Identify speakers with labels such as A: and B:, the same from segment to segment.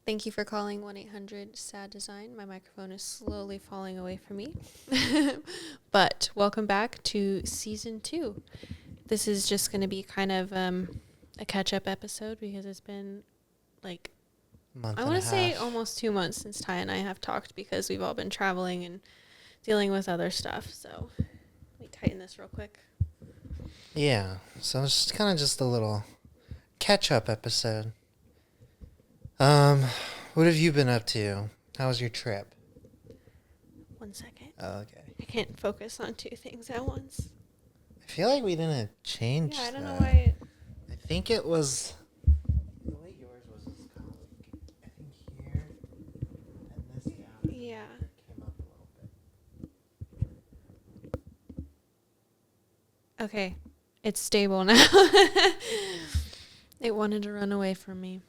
A: Thank you for calling 1-800-SAD-DESIGN. My microphone is slowly falling away from me. But welcome back to Season 2. This is just going to be kind of a catch-up episode because it's been like, I want to say almost 2 months since Ty and I have talked because we've all been traveling and dealing with other stuff. So let me tighten this real quick.
B: Yeah, so it's kind of just a little catch-up episode. What have you been up to? How was your trip?
A: 1 second.
B: Oh, okay.
A: I can't focus on two things at once.
B: I feel like we didn't change
A: Yeah, I don't know
B: that.
A: why.
B: I think it was... The way yours was kind of like, I think here, and this gap
A: Yeah.
B: came up a little bit.
A: Okay. It's stable now. It wanted to run away from me.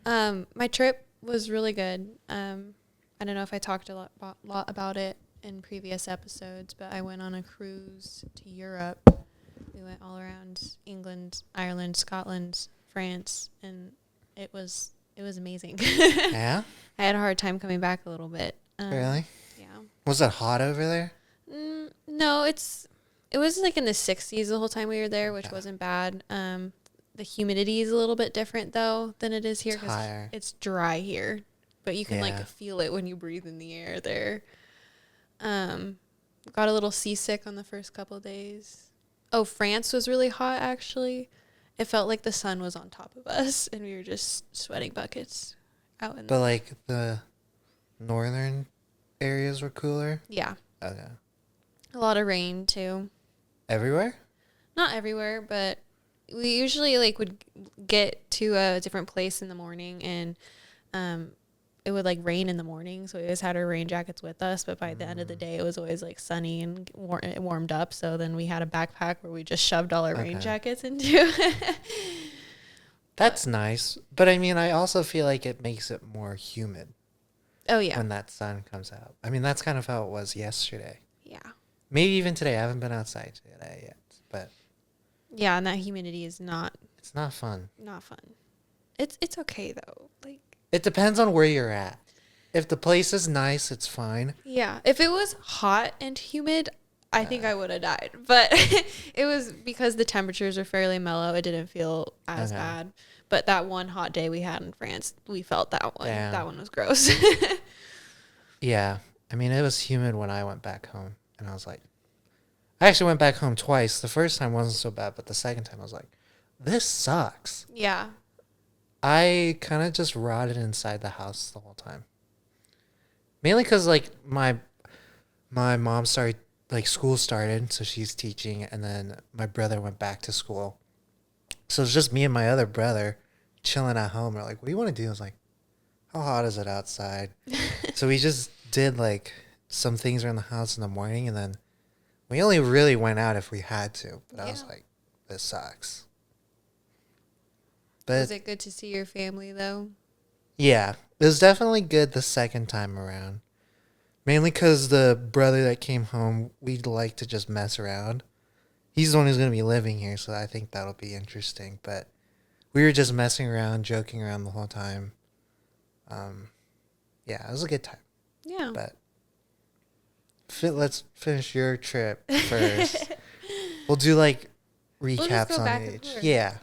A: My trip was really good. I don't know if I talked a lot about it in previous episodes, but I went on a cruise to Europe. We went all around England, Ireland, Scotland, France, and it was amazing.
B: Yeah?
A: I had a hard time coming back a little bit.
B: Really?
A: Yeah.
B: Was it hot over there?
A: No, it was like in the 60s the whole time we were there, which wasn't bad. The humidity is a little bit different though than it is here because it's dry here, but you can like feel it when you breathe in the air there. Got a little seasick on the first couple of days. Oh, France was really hot actually. It felt like the sun was on top of us and we were just sweating buckets out in.
B: But like the northern areas were cooler?
A: Yeah.
B: Okay.
A: A lot of rain too.
B: Everywhere?
A: Not everywhere, but we usually like would get to a different place in the morning and it would like rain in the morning, so we always had our rain jackets with us, but by the end of the day it was always like sunny and it warmed up, so then we had a backpack where we just shoved all our rain jackets into.
B: That's nice, but I mean I also feel like it makes it more humid.
A: Oh yeah.
B: When that sun comes out. I mean that's kind of how it was yesterday.
A: Yeah.
B: Maybe even today. I haven't been outside today yet, but
A: yeah, and that humidity is
B: it's not fun.
A: Not fun. It's okay though. Like
B: it depends on where you're at. If the place is nice, it's fine.
A: Yeah. If it was hot and humid, I think I would have died. But it was because the temperatures are fairly mellow. It didn't feel as bad. But that one hot day we had in France, we felt that one. Yeah. That one was gross.
B: Yeah. I mean, it was humid when I went back home. And I was like, I actually went back home twice. The first time wasn't so bad, but the second time I was like, this sucks.
A: Yeah.
B: I kind of just rotted inside the house the whole time. Mainly because, like, my mom started, like, school started, so she's teaching, and then my brother went back to school. So it's just me and my other brother chilling at home. We're like, what do you want to do? I was like, how hot is it outside? So we just did, like, some things around the house in the morning, and then we only really went out if we had to. But I was like, this sucks. But
A: was it good to see your family, though?
B: Yeah. It was definitely good the second time around. Mainly because the brother that came home, we'd like to just mess around. He's the one who's going to be living here, so I think that'll be interesting. But we were just messing around, joking around the whole time. Yeah, it was a good time.
A: Yeah.
B: But let's finish your trip first. We'll do like recaps on each. Yeah.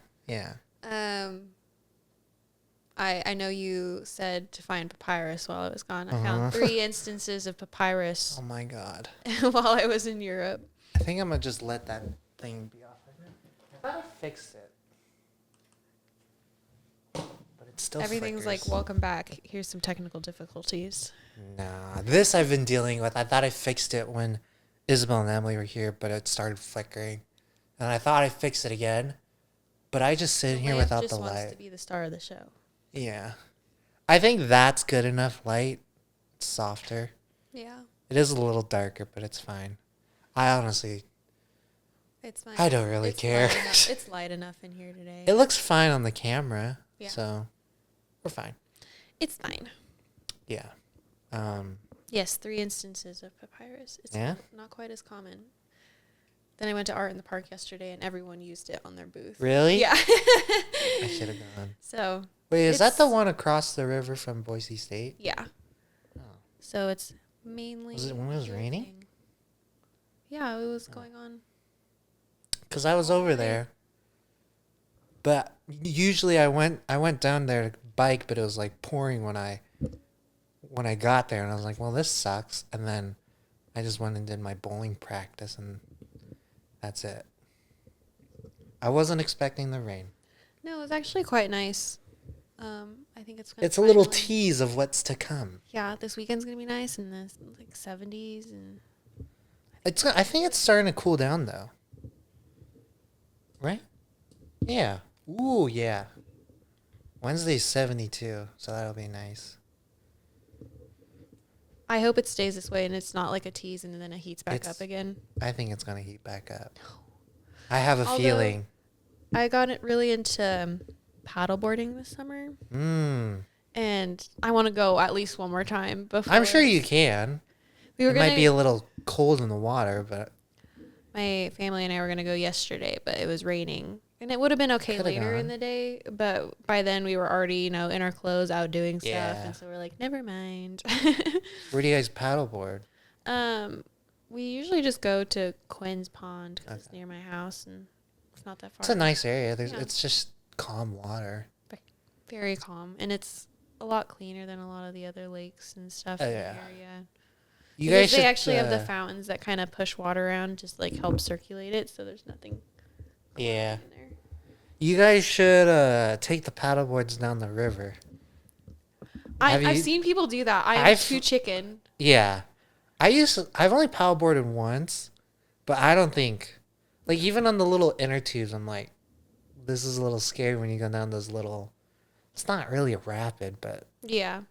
A: I know you said to find papyrus while I was gone. I found 3 instances of papyrus.
B: Oh my god.
A: While I was in Europe.
B: I think I'm gonna just let that thing be off. I thought I fixed it. But it's still
A: everything's
B: flickers.
A: Like, welcome back. Here's some technical difficulties.
B: Nah, this I've been dealing with. I thought I fixed it when Isabel and Emily were here, but it started flickering. And I thought I fixed it again. But I just sit here without the light.
A: Just wants to be the star of the show.
B: Yeah. I think that's good enough light. It's softer.
A: Yeah.
B: It is a little darker, but it's fine. I honestly...
A: It's fine.
B: I don't really care.
A: It's light enough in here today.
B: It looks fine on the camera.
A: Yeah.
B: So, we're fine.
A: It's fine.
B: Yeah.
A: Yes, 3 instances of papyrus. It's not quite as common. Then I went to Art in the Park yesterday, and everyone used it on their booth.
B: Really?
A: Yeah.
B: I should have gone.
A: So
B: Wait, is that the
A: It's-
B: one across the river from Boise State?
A: Yeah.
B: Oh.
A: So it's mainly.
B: Was it when it was raining?
A: drifting. Yeah, it was going on.
B: Because I was over there. But usually I went down there to bike, but it was like pouring when I got there, and I was like, well, this sucks. And then I just went and did my bowling practice, and that's it. I wasn't expecting the rain.
A: No, it was actually quite nice. I think it's gonna
B: It's a little
A: finally-
B: tease of what's to come.
A: Yeah, this weekend's gonna be nice in the like 70s and.
B: I think it's starting to cool down though. Right? Yeah. Ooh, yeah. Wednesday's 72, so that'll be nice.
A: I hope it stays this way and it's not like a tease and then it heats back
B: It's-
A: up again.
B: I think it's gonna heat back up. I have a
A: Although-
B: feeling.
A: I got it really into paddleboarding this summer, and I want to go at least one more time before.
B: I'm sure you can.
A: We were
B: It
A: gonna.
B: might be a little cold in the water, but
A: My family and I were gonna go yesterday, but it was raining, and it would have been okay
B: Coulda
A: later in
B: gone.
A: the day. But by then we were already, in our clothes, out doing stuff,
B: Yeah.
A: and so we're like, never mind.
B: where do you guys paddleboard?
A: We usually just go to Quinn's Pond because it's
B: Okay.
A: near my house, and it's not that far.
B: It's a nice area.
A: Yeah.
B: It's just calm water.
A: Very calm, and it's a lot cleaner than a lot of the other lakes and stuff
B: Oh,
A: in
B: yeah.
A: the area.
B: You
A: Because
B: guys should
A: they actually have the
B: uh,
A: fountains that kind of push water around, just like help circulate it, so there's nothing.
B: Yeah.
A: in there.
B: You guys should take the paddleboards down the river. Have
A: I've
B: you-
A: seen people do that. I'm
B: I've-
A: too chicken.
B: Yeah. I've only paddleboarded once, but I don't think, like, even on the little inner tubes, I'm like, this is a little scary when you go down those little, it's not really a rapid, but
A: Yeah.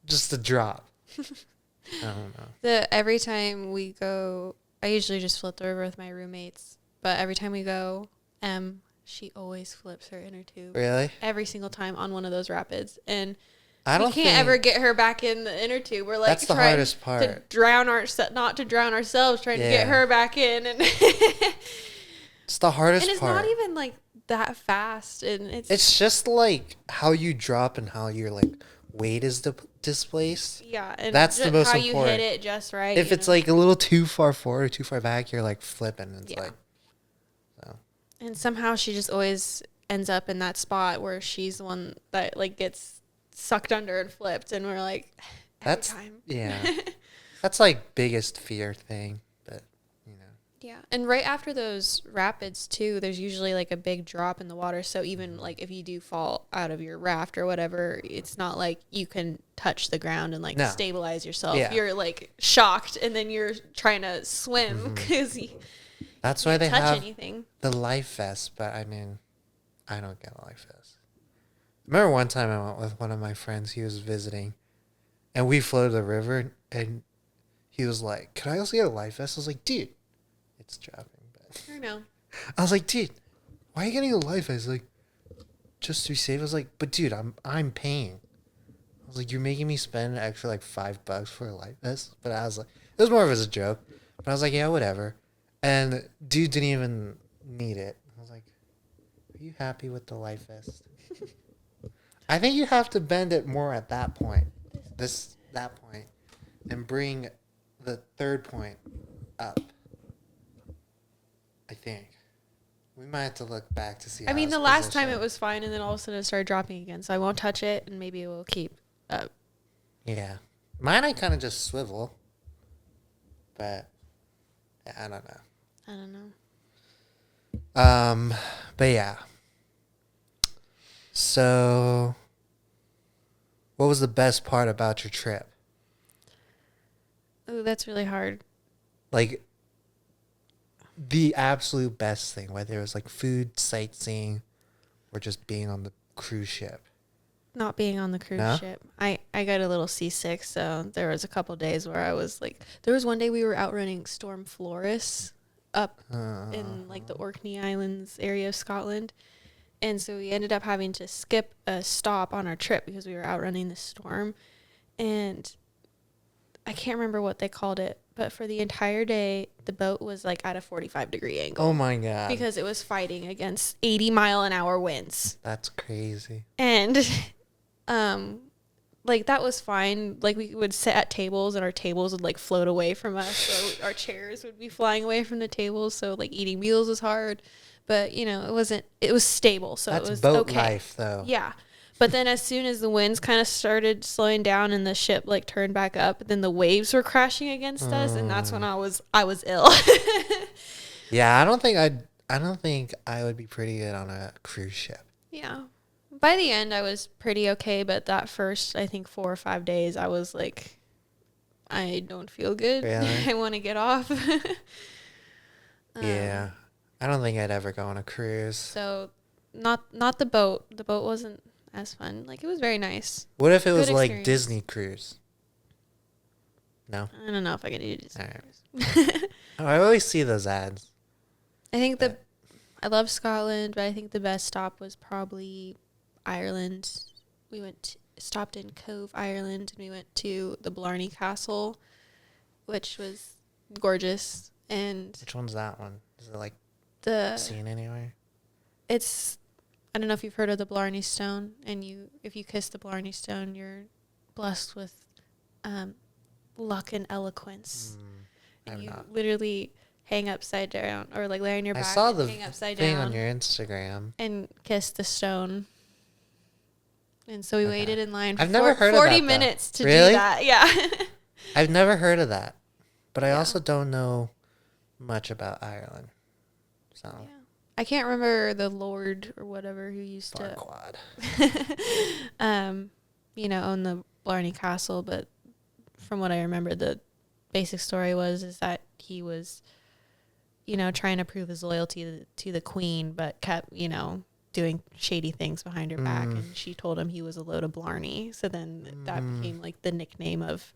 B: just a drop. I don't know.
A: Every time we go, I usually just flip the river with my roommates, but every time we go, she always flips her inner tube.
B: Really?
A: Every single time on one of those rapids, and
B: I don't
A: we can't
B: think
A: ever get her back in the inner tube. We're like
B: that's the
A: trying
B: hardest
A: to
B: part.
A: drown not to drown ourselves, trying to get
B: Yeah.
A: her back in, and
B: It's the hardest
A: and it's
B: part.
A: not even like that fast, and
B: It's just like how you drop and how your like weight is displaced.
A: yeah, and
B: That's the most
A: how
B: important.
A: you hit it just right.
B: If it's like a little too far forward or too far back, you're like flipping. It's
A: Yeah.
B: like, so.
A: and somehow she just always ends up in that spot where she's the one that like gets sucked under and flipped, and we're like, every
B: That's
A: time.
B: yeah. That's like biggest fear thing, but you know.
A: Yeah, and right after those rapids too, there's usually like a big drop in the water. So even like if you do fall out of your raft or whatever, it's not like you can touch the ground and like
B: No.
A: stabilize yourself.
B: Yeah.
A: You're like shocked, and then you're trying to swim because you
B: That's why
A: can't
B: they
A: touch
B: have
A: anything.
B: the life vest, but I mean, I don't get a life vest. Remember one time I went with one of my friends, he was visiting, and we floated the river, and he was like, "Can I also get a life vest?" I was like, "Dude, it's dropping." But
A: I don't know.
B: I was like, "Dude, why are you getting a life vest?" He's like, "Just to be safe." I was like, "But dude, I'm paying." I was like, "You're making me spend an extra like $5 for a life vest." But I was like, it was more of as a joke. But I was like, "Yeah, whatever." And dude didn't even need it. I was like, "Are you happy with the life vest?" I think you have to bend it more at that point, that point, and bring the third point up. I think we might have to look back to see.
A: I
B: how
A: mean,
B: it's
A: the last time it
B: positioned.
A: was fine, and then all of a sudden it started dropping again. So I won't touch it, and maybe it will keep up.
B: Yeah, mine I kind of just swivel, but yeah, I don't know.
A: I don't know.
B: But yeah. So, what was the best part about your trip?
A: Oh, that's really hard.
B: Like, the absolute best thing, whether it was like food, sightseeing, or just being on the cruise ship.
A: Not being on the cruise
B: No?
A: ship. I got a little seasick, so there was a couple days where I was like, there was one day we were outrunning Storm Floris up in like the Orkney Islands area of Scotland. And so we ended up having to skip a stop on our trip because we were outrunning the storm. And I can't remember what they called it, but for the entire day, the boat was like at a 45-degree angle.
B: Oh my god.
A: Because it was fighting against 80-mile-an-hour winds.
B: That's crazy.
A: And Like that was fine. Like we would sit at tables and our tables would like float away from us. So our chairs would be flying away from the tables. So like eating meals was hard, but you know, it was stable. So
B: That's
A: it was
B: boat
A: okay.
B: life though.
A: Yeah. But then as soon as the winds kind of started slowing down and the ship like turned back up, then the waves were crashing against us. And that's when I was ill.
B: Yeah. I don't think I would be pretty good on a cruise ship.
A: Yeah. By the end, I was pretty okay, but that first, I think 4 or 5 days, I was like, I don't feel good.
B: Really?
A: I want to get off.
B: Yeah. I don't think I'd ever go on a cruise.
A: So, not the boat. The boat wasn't as fun. Like, it was very nice.
B: What if it
A: Good
B: was like
A: experience.
B: Disney cruise? No?
A: I don't know if I can do Disney
B: All right.
A: cruise.
B: Oh, I always see those ads.
A: I think I love Scotland, but I think the best stop was probably Ireland. We stopped in Cove, Ireland, and we went to the Blarney Castle, which was gorgeous. And
B: Which one's that one? Is it like
A: the
B: seen anywhere?
A: it's I don't know if you've heard of the Blarney Stone, and if you kiss the Blarney Stone, you're blessed with luck and eloquence. And
B: I'm
A: you
B: not.
A: literally hang upside down or like lay on your
B: I
A: back
B: saw
A: and
B: the
A: hang upside
B: thing
A: down
B: on your Instagram.
A: and kiss the stone. And so we waited in line for
B: I've never heard of
A: 40
B: that,
A: minutes to
B: Really?
A: do that. Yeah.
B: I've never heard of that, but I
A: Yeah.
B: also don't know much about Ireland. So
A: Yeah. I can't remember the Lord or whatever who used to
B: Farquaad.
A: own the Blarney Castle, but from what I remember, the basic story is that he was, trying to prove his loyalty to the queen, but kept, doing shady things behind her back, and she told him he was a load of Blarney. So then that became like the nickname of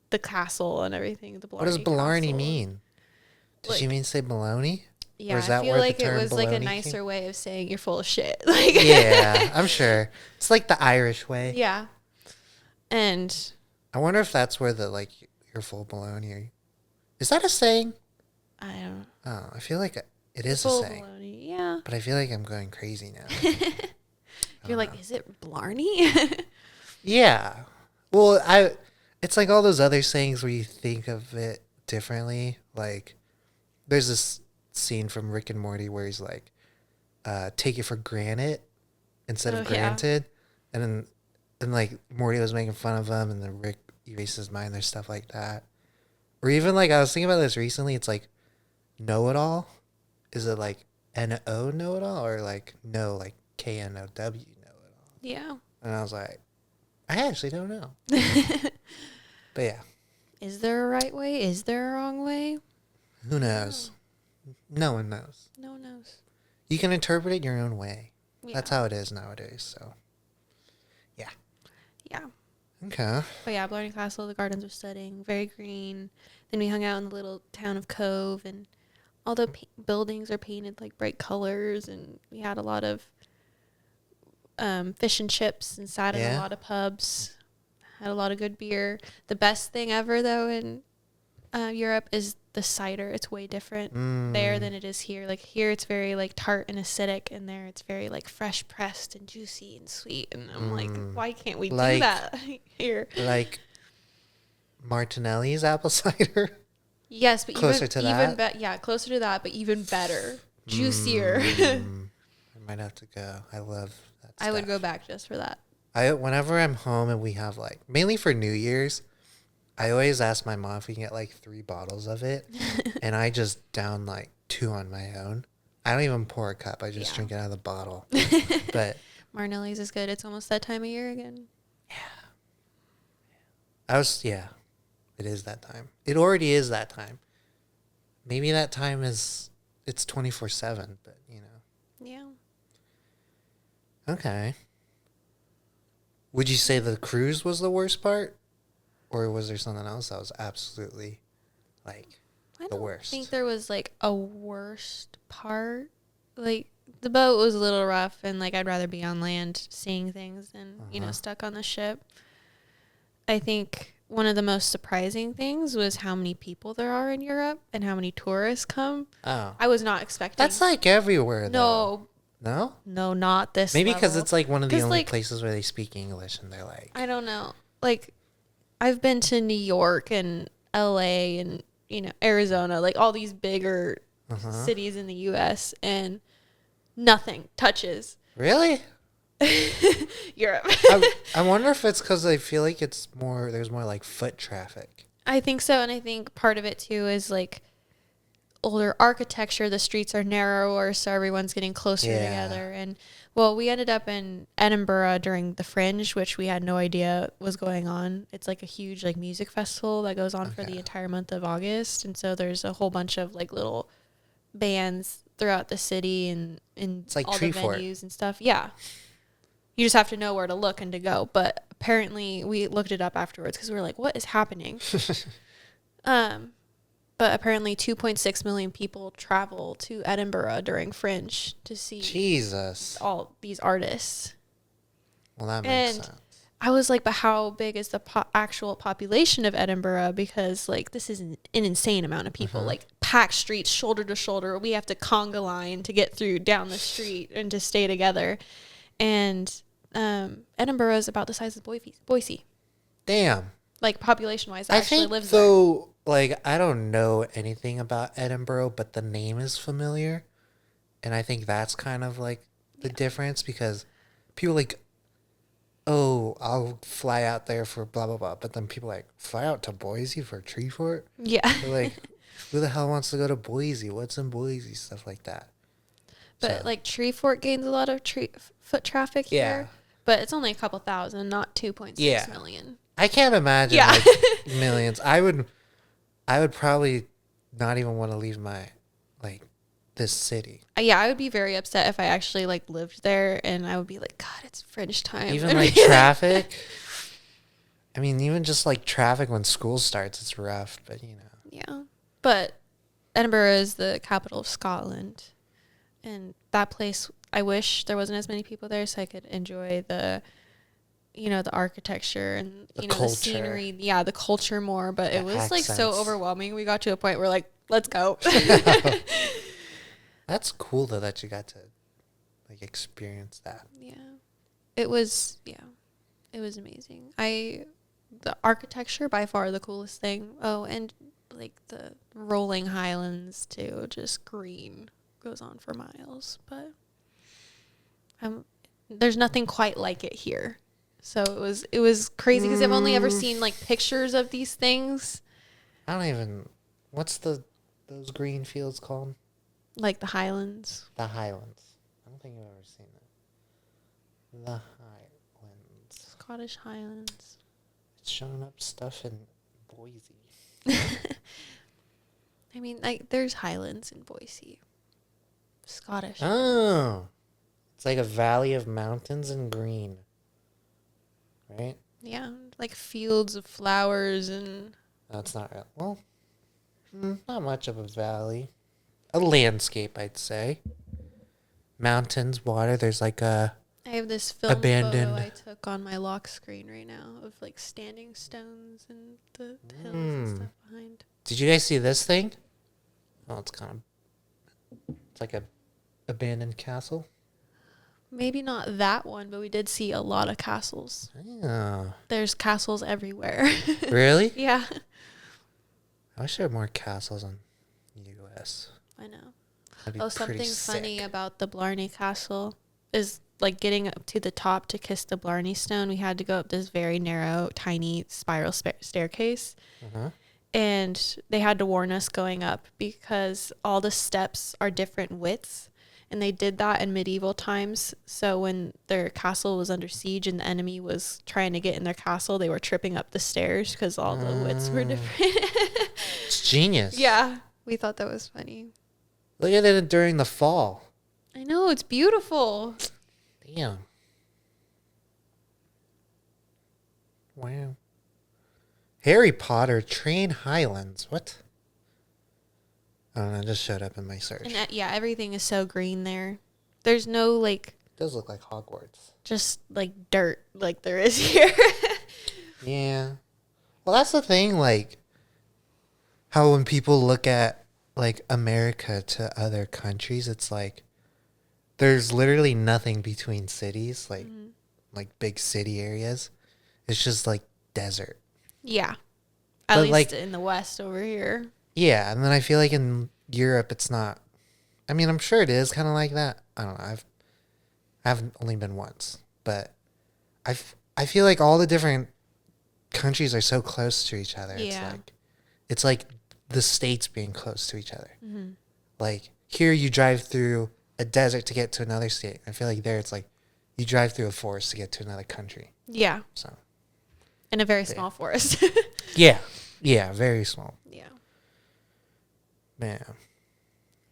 A: the castle and everything. The Blarney
B: What does Blarney
A: Castle.
B: mean? Did
A: Like-
B: she mean say baloney?
A: Yeah,
B: Or is
A: I
B: that
A: feel
B: where the
A: like it
B: term
A: was like a
B: baloney
A: nicer
B: came?
A: way of saying you're full of shit. Like
B: Yeah, I'm sure. It's like the Irish way.
A: yeah. And
B: I wonder if that's where the like you're full baloney. Is that a saying?
A: I don't know.
B: Oh, I feel like it is
A: Full
B: a saying.
A: baloney. Yeah.
B: But I feel like I'm going crazy now.
A: You're like, is it Blarney?
B: Yeah. Well, it's like all those other sayings where you think of it differently. Like there's this scene from Rick and Morty where he's like, take it for granted instead of
A: Oh, yeah.
B: granted. And like Morty was making fun of him and then Rick erased his mind. There's stuff like that. Or even like I was thinking about this recently, it's like know-it-all. Is it like N-O know-it-all or like no like K-N-O-W know-it-all?
A: Yeah.
B: And I was like, I actually don't know. But yeah,
A: Is there a right way? Is there a wrong way?
B: who knows? No one knows.
A: No one knows.
B: You can interpret it your own way.
A: Yeah.
B: That's how it is nowadays. So, yeah.
A: Yeah.
B: Okay.
A: But yeah, Blarney Castle, the gardens were stunning, very green. Then we hung out in the little town of Cove, and all the buildings are painted like bright colors, and we had a lot of fish and chips and sat in a
B: Yeah.
A: lot of pubs. Had a lot of good beer. The best thing ever, though, in Europe is the cider. It's way different there than it is here. Like here, it's very like tart and acidic, and there it's very like fresh pressed and juicy and sweet. And I'm like, why can't we do
B: Like-
A: that here?
B: Like Martinelli's apple cider.
A: Yes, but
B: Closer to that?
A: yeah, closer to that, but even better, juicier.
B: I might have to go. I love that
A: I would
B: stuff.
A: go back just for that.
B: Whenever I'm home and we have like mainly for New Year's, I always ask my mom if we can get like 3 bottles of it, and I just down like 2 on my own. I don't even pour a cup. I just
A: Yeah.
B: drink it out of the bottle. But
A: Marnelli's is good. It's almost that time of year again.
B: it is that time. It already is that time. Maybe that time it's 24/7, but
A: Yeah.
B: Okay. Would you say the cruise was the worst part? Or was there something else that was absolutely like
A: I
B: the
A: don't
B: worst?
A: think there was like a worst part. Like the boat was a little rough, and like I'd rather be on land seeing things than stuck on the ship. I think one of the most surprising things was how many people there are in Europe and how many tourists come.
B: Oh.
A: I was not expecting.
B: That's like everywhere though.
A: No,
B: No?
A: No, not this
B: Maybe because
A: level.
B: it's like one of the
A: 'Cause,
B: only
A: like,
B: places where they speak English and they're like,
A: I don't know. Like, I've been to New York and LA and, Arizona, like all these bigger cities in the US, and nothing touches
B: really?
A: Europe.
B: I wonder if it's because I feel like there's more like foot traffic.
A: I think so. And I think part of it too is like older architecture. The streets are narrower, so everyone's getting closer together. And well, we ended up in Edinburgh during the Fringe, which we had no idea was going on. It's like a huge like music festival that goes on for the entire month of August, and so there's a whole bunch of like little bands throughout the city and
B: It's like
A: all the venues and stuff. Yeah, you just have to know where to look and to go. But apparently, we looked it up afterwards because we were like, "What is happening?" But apparently 2.6 million people travel to Edinburgh during Fringe to see
B: Jesus.
A: all these artists.
B: Well, that makes sense.
A: I was like, but how big is the actual population of Edinburgh? Because like this is an insane amount of people, like packed streets, shoulder to shoulder. We have to conga line to get through down the street and to stay together. And Edinburgh is about the size of Boise.
B: Damn.
A: Like population wise,
B: I
A: actually
B: think
A: lives
B: though, like I don't know anything about Edinburgh, but the name is familiar, and I think that's kind of like the difference because people like, oh, I'll fly out there for blah blah blah, but then people like fly out to Boise for Tree Fort.
A: Yeah.
B: They're like, who the hell wants to go to Boise? What's in Boise? Stuff like that.
A: But
B: So,
A: like Tree Fort gains a lot of foot traffic here. But it's only a couple thousand, not 2.6 million.
B: I can't imagine like millions. I would probably not even want to leave my like this city.
A: Yeah, I would be very upset if I actually like lived there, and I would be like, God, it's Fringe time.
B: Even like traffic. I mean, even just like traffic when school starts, it's rough. But
A: Yeah, but Edinburgh is the capital of Scotland, and that place. I wish there wasn't as many people there, so I could enjoy the architecture and the scenery, the culture more. But it was like so overwhelming. We got to a point where like, let's go.
B: That's cool though that you got to like experience that.
A: Yeah, it was amazing. The architecture by far the coolest thing. Oh, and like the rolling highlands too, just green goes on for miles. But there's nothing quite like it here. So it was crazy because I've only ever seen like pictures of these things.
B: What's those green fields called?
A: Like the Highlands.
B: The Highlands. I don't think I've ever seen it. The Highlands.
A: Scottish Highlands.
B: It's showing up stuff in Boise.
A: I mean, like there's Highlands in Boise. Scottish.
B: Oh. It's like a valley of mountains and green. Right?
A: Yeah, like fields of flowers and...
B: No, it's not real. Well, not much of a valley. A landscape, I'd say. Mountains, water. There's like a...
A: I have this film photo I took on my lock screen right now of like standing stones and the hills and stuff behind.
B: Did you guys see this thing? Oh, it's like a abandoned castle.
A: Maybe not that one, but we did see a lot of castles.
B: Oh.
A: There's castles everywhere.
B: Really?
A: Yeah.
B: I wish there were more castles in the U.S.
A: I know.
B: That'd be
A: something
B: sick.
A: funny about the Blarney Castle is like getting up to the top to kiss the Blarney Stone. We had to go up this very narrow, tiny spiral staircase. And they had to warn us going up because all the steps are different widths. And they did that in medieval times. So when their castle was under siege and the enemy was trying to get in their castle, they were tripping up the stairs because all the widths were different.
B: It's genius.
A: Yeah. We thought that was funny.
B: Look at it during the fall.
A: I know. It's beautiful.
B: Damn. Wow. Harry Potter Train Highlands. What? I don't know. It just showed up in my search.
A: And everything is so green there. There's no like...
B: It does look like Hogwarts.
A: Just like dirt like there is here.
B: Yeah. Well, that's the thing. Like, how when people look at like America to other countries, it's like there's literally nothing between cities,
A: Mm-hmm.
B: like big city areas. It's just like desert.
A: Yeah. At
B: But
A: least
B: like,
A: in the West over here.
B: yeah, and then I feel like in Europe it's not. I mean, I'm sure it is kind of like that. I don't know. I've only been once, but I feel like all the different countries are so close to each other.
A: Yeah.
B: It's like the states being close to each other.
A: Mm-hmm.
B: Like here, you drive through a desert to get to another state. I feel like there, it's like you drive through a forest to get to another country.
A: Yeah.
B: So
A: In a very
B: Yeah.
A: small forest.
B: yeah, very small.
A: Yeah.
B: Man,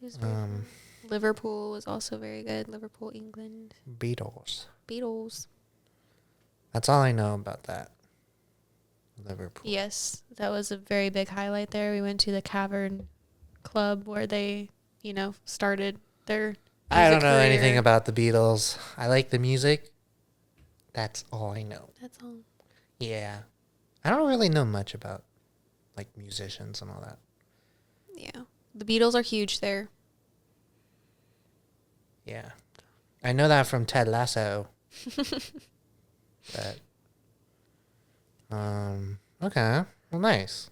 A: It was very fun. Liverpool was also very good. Liverpool, England.
B: Beatles.
A: Beatles.
B: That's all I know about that. Liverpool.
A: Yes, that was a very big highlight there. We went to the Cavern Club where they, started their
B: I don't
A: music
B: know
A: career.
B: anything about the Beatles. I like the music. That's all I know.
A: That's all.
B: Yeah. I don't really know much about like musicians and all that.
A: Yeah. The Beatles are huge there.
B: Yeah. I know that from Ted Lasso. But okay. Well, nice.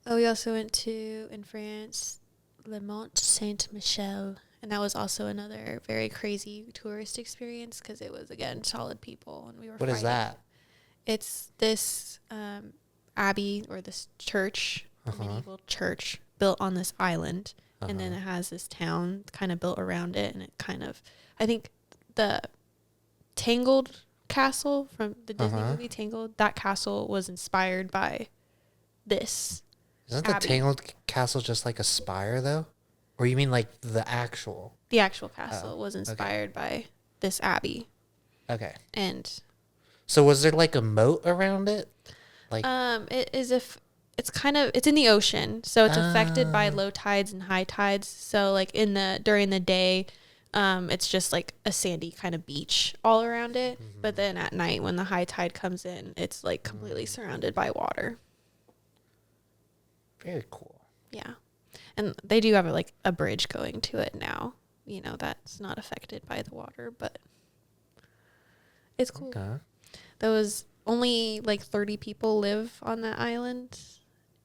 A: Oh, we also went to, in France, Le Mont Saint-Michel. And that was also another very crazy tourist experience because it was, again, solid people. And we were
B: What is
A: fighting.
B: that?
A: It's this abbey or this church, medieval church built on this island. And then it has this town kind of built around it. And it kind of, I think the Tangled castle from the Disney movie Tangled, that castle was inspired by this.
B: Isn't the
A: Abbey.
B: Tangled Castle just like a spire though? Or you mean like the actual?
A: The actual castle was inspired by this abbey.
B: Okay.
A: And
B: So was there like a moat around it? Like
A: it is it's in the ocean, so it's affected by low tides and high tides. So like during the day, it's just like a sandy kind of beach all around it. But then at night when the high tide comes in, it's like completely surrounded by water.
B: very cool.
A: Yeah. And they do have a bridge going to it now. That's not affected by the water, but it's cool.
B: Okay.
A: There was only 30 people live on that island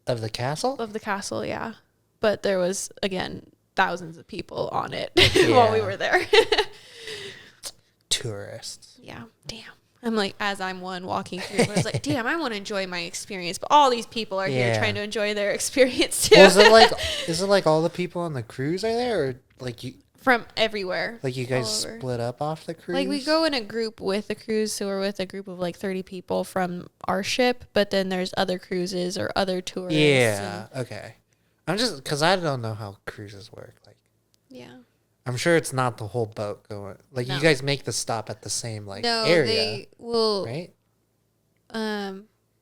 B: Of the castle?
A: of the castle, yeah. But there was, again, thousands of people on it while we
B: Yeah.
A: were there.
B: Tourists.
A: Yeah, damn. I'm as I'm one walking through, I was like, damn, I want to enjoy my experience, but all these people are here
B: Yeah.
A: trying to enjoy their experience too.
B: Well, is it like all the people on the cruise are there, or like you
A: From everywhere.
B: you guys
A: all over.
B: split up off the cruise?
A: We go in a group with the cruise, so we're with a group of 30 people from our ship, but then there's other cruises or other tourists.
B: Yeah. Okay. I'm just because I don't know how cruises work. Like,
A: Yeah.
B: I'm sure it's not the whole boat going. Like,
A: No.
B: you guys make the stop at the same
A: No,
B: area,
A: they will.
B: right?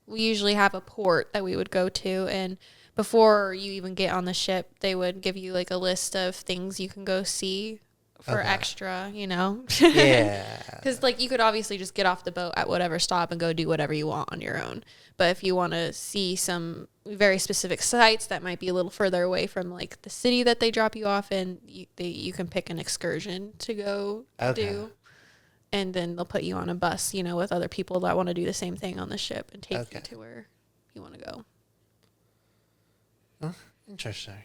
A: We usually have a port that we would go to, and before you even get on the ship, they would give you a list of things you can go see for
B: Okay.
A: extra,
B: Yeah.
A: Because you could obviously just get off the boat at whatever stop and go do whatever you want on your own. But if you want to see some very specific sites that might be a little further away from the city that they drop you off in, you can pick an excursion to go do. And then they'll put you on a bus, with other people that want to do the same thing on the ship and take you to where you want to go.
B: Oh, interesting.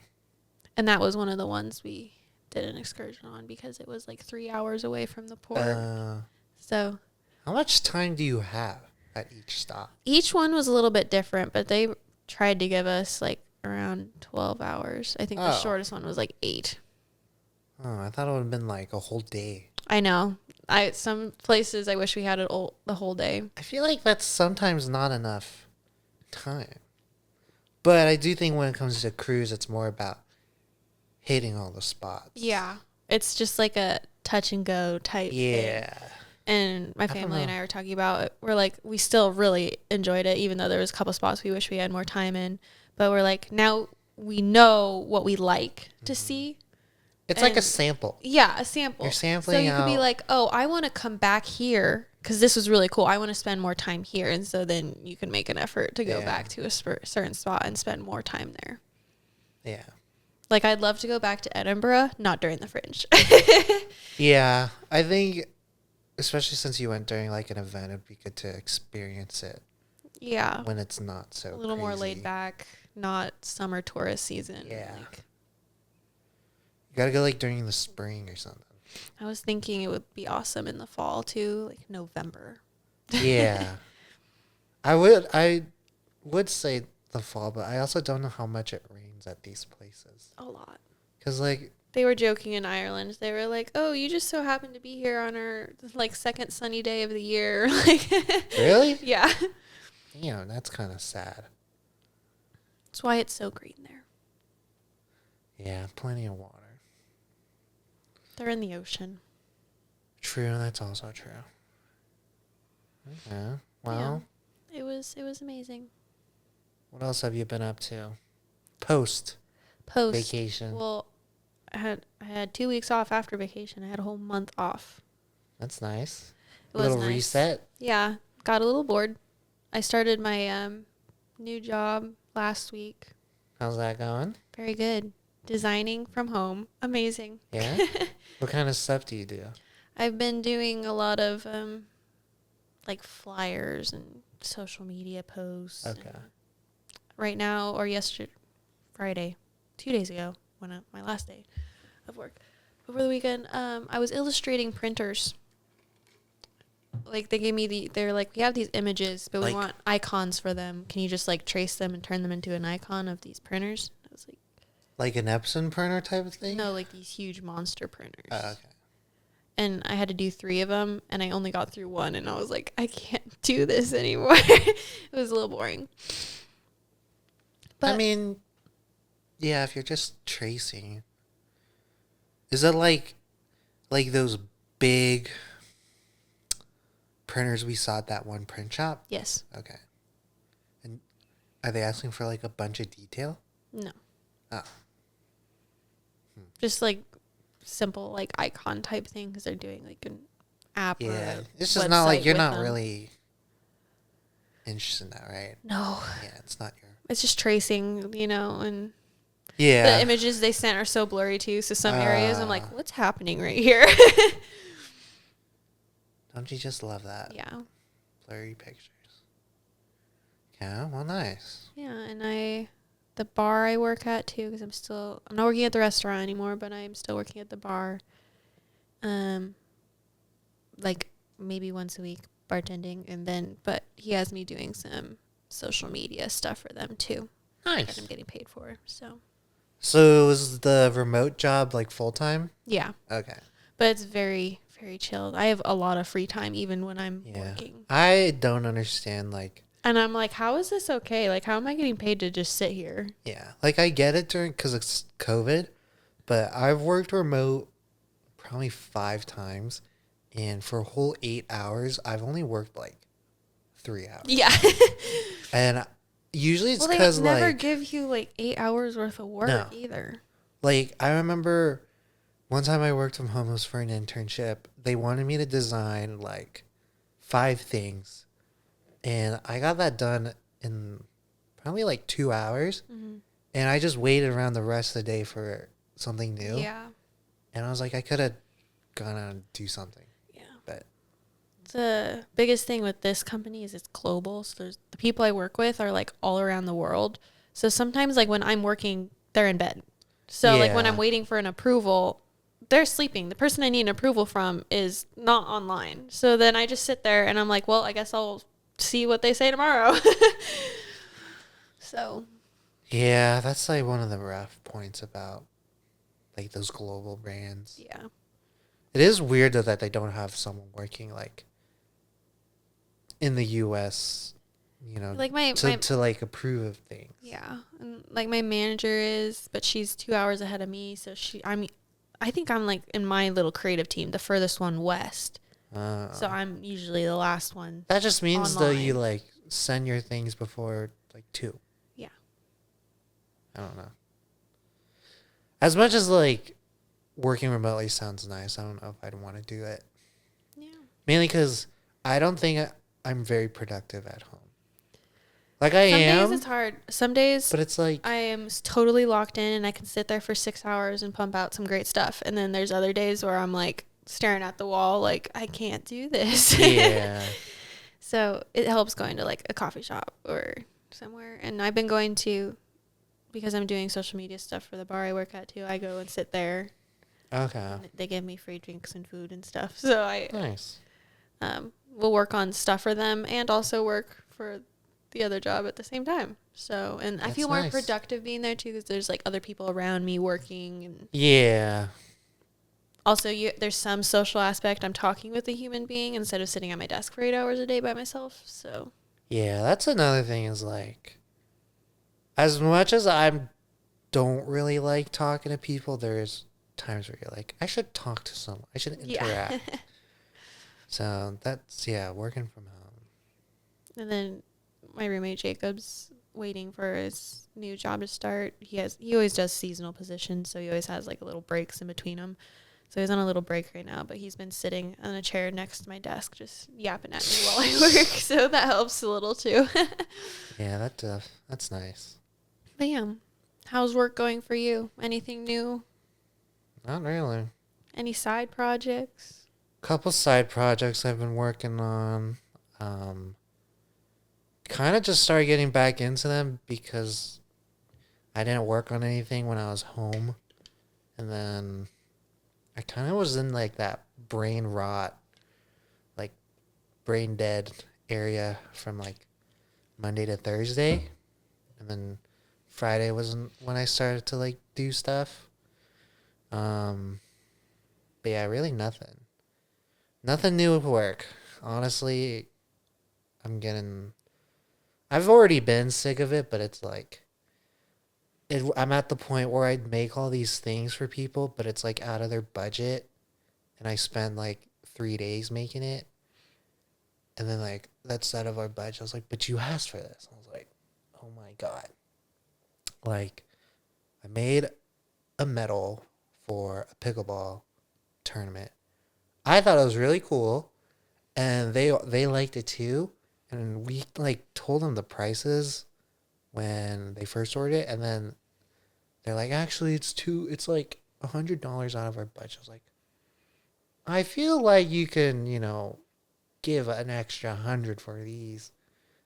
A: And that was one of the ones we did an excursion on because it was 3 hours away from the port. So
B: How much time do you have at each stop?
A: each one was a little bit different, but they tried to give us around 12 hours. I think the shortest one was 8.
B: Oh, I thought it would have been a whole day.
A: I know. Some places I wish we had the whole day.
B: I feel like that's sometimes not enough time. But I do think when it comes to cruise, it's more about hitting all the spots.
A: Yeah. It's just a touch and go type thing.
B: Yeah.
A: And my family and I were talking about it. We're we still really enjoyed it, even though there was a couple spots we wish we had more time in. But we're now we know what we like to see.
B: It's like a sample.
A: Yeah, a sample.
B: You're sampling
A: so you could be
B: out-
A: oh, I want to come back here because this was really cool. I want to spend more time here. And so then you can make an effort to go back to a certain spot and spend more time there.
B: Yeah.
A: Like, I'd love to go back to Edinburgh, not during the Fringe.
B: Yeah, I think, especially since you went during like an event, it'd be good to experience it
A: Yeah.
B: when it's not so
A: A little more
B: crazy.
A: laid back, not summer tourist season.
B: Yeah.
A: Like,
B: You gotta go like during the spring or something.
A: I was thinking it would be awesome in the fall too, like November.
B: Yeah. I would say the fall, but I also don't know how much it rains at these places.
A: A lot.
B: Cause like
A: They were joking in Ireland. They were like, "Oh, you just so happen to be here on our like second sunny day of the year." Like,
B: really?
A: yeah.
B: Damn, that's kind of sad.
A: That's why it's so green there.
B: Yeah, plenty of water.
A: They're in the ocean.
B: True, that's also true. Okay. Well,
A: It was amazing.
B: what else have you been up to? Post vacation.
A: Well, I had 2 weeks off after vacation. I had a whole month off.
B: That's nice.
A: It
B: A
A: was
B: little
A: nice.
B: reset.
A: Yeah, got a little bored. I started my new job last week.
B: How's that going?
A: Very good. Designing from home. Amazing.
B: Yeah? What kind of stuff do you do?
A: I've been doing a lot of like flyers and social media posts.
B: Okay.
A: Right now, or Friday, 2 days ago, my last day of work. Over the weekend, I was illustrating printers. Like, they gave me they're like, we have these images, but we want icons for them. Can you just like trace them and turn them into an icon of these printers? I was
B: like an Epson printer type of thing?
A: no, like these huge monster printers.
B: Oh, okay.
A: And I had to do 3 of them, and I only got through 1, and I was like, I can't do this anymore. It was a little boring. But
B: I mean, yeah, if you're just tracing. Is it like those big printers we saw at that one print shop?
A: yes.
B: Okay. And are they asking for like a bunch of detail?
A: No.
B: Oh.
A: Just like simple like icon type thing, because they're doing like an app.
B: Yeah.
A: Or a
B: It's just not like
A: website
B: you're
A: with
B: not
A: them.
B: really interested in that, right?
A: No.
B: Yeah, it's not your.
A: It's just tracing, and
B: Yeah.
A: the images they sent are so blurry too. So some areas I'm like, what's happening right here?
B: Don't you just love that?
A: Yeah.
B: Blurry pictures. Yeah, well, nice.
A: Yeah, and the bar I work at too, because I'm not working at the restaurant anymore, but I'm still working at the bar. Like maybe once a week bartending, but he has me doing some social media stuff for them too.
B: Nice.
A: That I'm getting paid for.
B: So is the remote job like full time?
A: Yeah,
B: Okay.
A: but it's very, very chilled. I have a lot of free time even when I'm
B: Yeah.
A: working.
B: I don't understand
A: And I'm like, how is this okay? Like, how am I getting paid to just sit here?
B: yeah, like I get it because it's COVID, but I've worked remote probably 5 times, and for a whole 8 hours, I've only worked like 3 hours.
A: Yeah.
B: And usually it's
A: Well, they
B: because
A: never give you like 8 hours worth of work
B: No.
A: either.
B: like I remember one time I worked from home, it was for an internship. They wanted me to design like 5 things, and I got that done in probably like 2 hours.
A: Mm-hmm.
B: And I just waited around the rest of the day for something new.
A: Yeah.
B: And I was like, I could have gone out and do something.
A: Yeah.
B: But
A: The biggest thing with this company is it's global. So the people I work with are like all around the world. So sometimes like when I'm working, they're in bed. So like when
B: Yeah.
A: I'm waiting for an approval, they're sleeping. The person I need an approval from is not online. So then I just sit there and I'm like, well, I guess I'll see what they say tomorrow. So
B: yeah, that's like one of the rough points about like those global brands.
A: yeah.
B: It is weird though that they don't have someone working like in the US,
A: Like my
B: to like approve of things.
A: yeah, and like my manager is, but she's 2 hours ahead of me. So I think I'm like in my little creative team, the furthest one west. So I'm usually the last one.
B: That just means though you
A: online.
B: like send your things before like 2.
A: Yeah.
B: I don't know. As much as like working remotely sounds nice, I don't know if I'd want to do it.
A: Yeah.
B: Mainly because I don't think I'm very productive at home. Like I
A: Some
B: am,
A: days it's hard. Some days
B: but it's like,
A: I am totally locked in and I can sit there for 6 hours and pump out some great stuff. And then there's other days where I'm like staring at the wall, like I can't do this.
B: yeah.
A: So it helps going to like a coffee shop or somewhere. And I've been going to, because I'm doing social media stuff for the bar I work at too. I go and sit there.
B: Okay.
A: They give me free drinks and food and stuff. So I
B: Nice.
A: will work on stuff for them and also work for the other job at the same time. So, and I
B: That's
A: feel more
B: nice.
A: productive being there too because there's like other people around me working. And
B: Yeah.
A: also there's some social aspect. I'm talking with a human being instead of sitting at my desk for 8 hours a day by myself. So.
B: Yeah, that's another thing is like, as much as I don't really like talking to people, there's times where you're like, I should talk to someone. I should interact.
A: Yeah.
B: So that's, yeah, working from home.
A: And then my roommate Jacob's waiting for his new job to start. He always does seasonal positions, so he always has like little breaks in between them. So he's on a little break right now, but he's been sitting on a chair next to my desk just yapping at me while I work. So that helps a little too.
B: Yeah, that's nice.
A: But yeah, how's work going for you? Anything new?
B: Not really.
A: Any side projects?
B: Couple side projects I've been working on. Kind of just started getting back into them because I didn't work on anything when I was home. And then I kind of was in like that brain rot, like brain dead area from like Monday to Thursday. And then Friday wasn't when I started to like do stuff. But yeah, really nothing. Nothing new with work. Honestly, I've already been sick of it, but it's like, I'm at the point where I'd make all these things for people, but it's like out of their budget. And I spend like 3 days making it. And then like, that's out of our budget. I was like, but you asked for this. I was like, oh my God. Like, I made a medal for a pickleball tournament. I thought it was really cool, and they liked it too. And we like told them the prices when they first ordered it, and then they're like, actually, it's like $100 out of our budget. I was like, I feel like you can, give an extra 100 for these,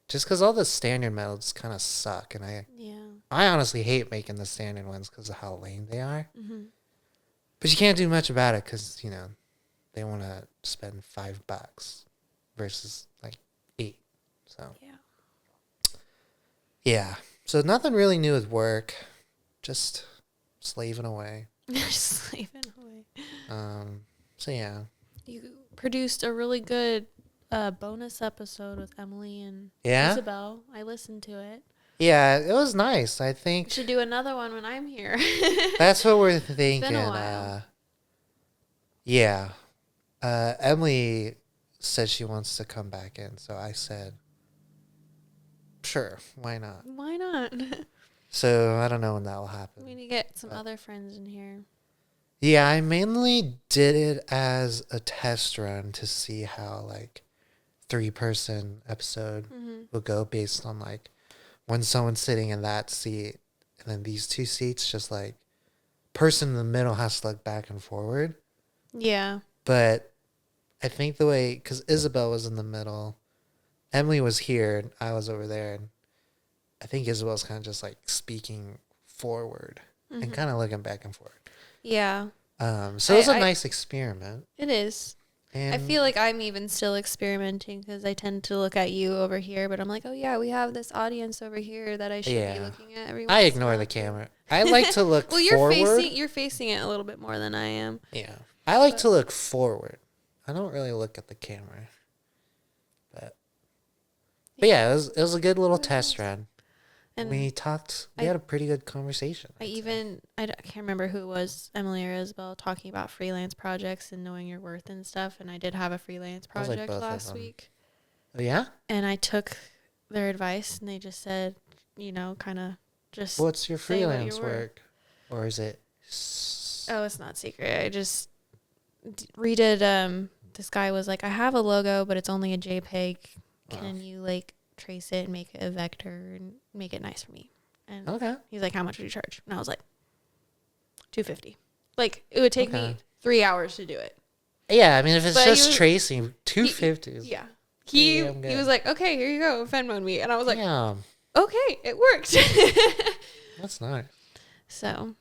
B: just because all the standard medals kind of suck, and I honestly hate making the standard ones because of how lame they are.
A: Mm-hmm.
B: But you can't do much about it because they want to spend $5 versus like 8. So yeah. So nothing really new with work, just slaving away.
A: Slaving away.
B: So yeah.
A: You produced a really good bonus episode with Emily and Isabel. I listened to it.
B: Yeah, it was nice. I think
A: we should do another one when I'm here.
B: That's what we're thinking.
A: It's been a while.
B: Yeah. Emily said she wants to come back in, so I said, sure, why not?
A: Why not?
B: So I don't know when that will happen.
A: We need to get some other friends in here.
B: Yeah, I mainly did it as a test run to see how like 3-person episode will go based on like when someone's sitting in that seat and then these 2 seats, just like person in the middle has to look back and forward.
A: Yeah.
B: But I think the way, because Isabel was in the middle, Emily was here, and I was over there, and I think Isabel's kind of just like speaking forward and kind of looking back and forth.
A: Yeah.
B: So it was a nice experiment.
A: It is. And I feel like I'm even still experimenting because I tend to look at you over here, but I'm like, oh yeah, we have this audience over here that I should be looking at every once
B: I ignore the camera. I like to look
A: well,
B: forward.
A: You're facing it a little bit more than I am.
B: Yeah. I like to look forward. I don't really look at the camera. But yeah, it was a good little test run. And we had a pretty good conversation.
A: I can't remember who it was, Emily or Isabel, talking about freelance projects and knowing your worth and stuff. And I did have a freelance project last week.
B: Oh, yeah?
A: And I took their advice and they just said, kind of just.
B: What's your freelance work? Or is it?
A: Oh, it's not secret. I just redid. This guy was like, I have a logo, but it's only a JPEG. Can you like trace it and make it a vector and make it nice for me. And
B: Okay.
A: he's like, how much would you charge? And I was like, $250. Like, it would take me 3 hours to do it.
B: Yeah, I mean, if it's
A: But
B: just tracing, $250.
A: Yeah. He was like, okay, here you go, Venmo me. And I was like,
B: damn.
A: Okay, it worked.
B: That's nice.
A: So.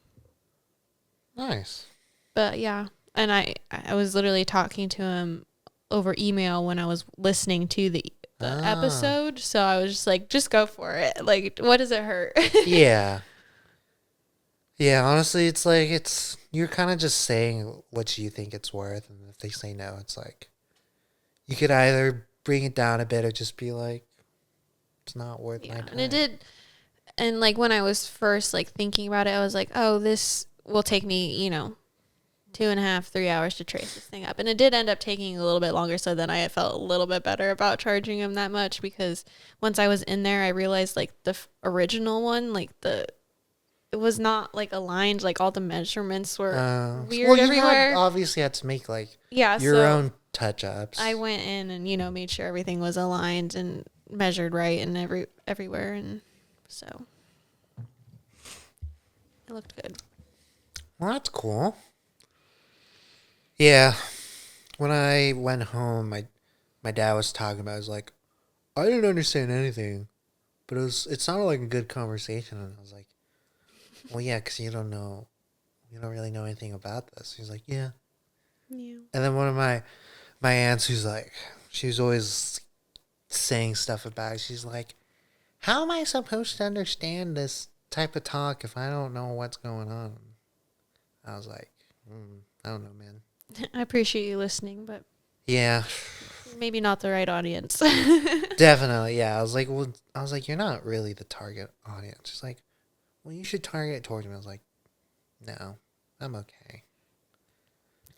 B: Nice.
A: But yeah. And I was literally talking to him over email when I was listening to the episode. So I was just like, just go for it. Like, what does it hurt?
B: Yeah. Yeah, honestly, it's like, you're kind of just saying what you think it's worth. And if they say no, it's like, you could either bring it down a bit or just be like, it's not worth my time.
A: And it did. And like when I was first like thinking about it, I was like, oh, this will take me, 2.5, 3 hours to trace this thing up. And it did end up taking a little bit longer. So then I felt a little bit better about charging him that much, because once I was in there, I realized like the original one, like it was not like aligned. Like all the measurements were weird everywhere.
B: Obviously had to make like your own touch ups.
A: I went in and, made sure everything was aligned and measured right and everywhere. And so it looked good.
B: Well, that's cool. Yeah. When I went home, my dad was talking about it. I was like, I didn't understand anything, but it sounded like a good conversation. And I was like, well, yeah, because you don't really know anything about this. He's like, yeah.
A: Yeah.
B: And then one of my aunts, who's like, she was always saying stuff about it. She's like, how am I supposed to understand this type of talk if I don't know what's going on? I was like, I don't know, man.
A: I appreciate you listening, but
B: yeah,
A: maybe not the right audience.
B: Definitely, yeah. I was like, you're not really the target audience. She's like, well, you should target it towards me. I was like, no, I'm okay.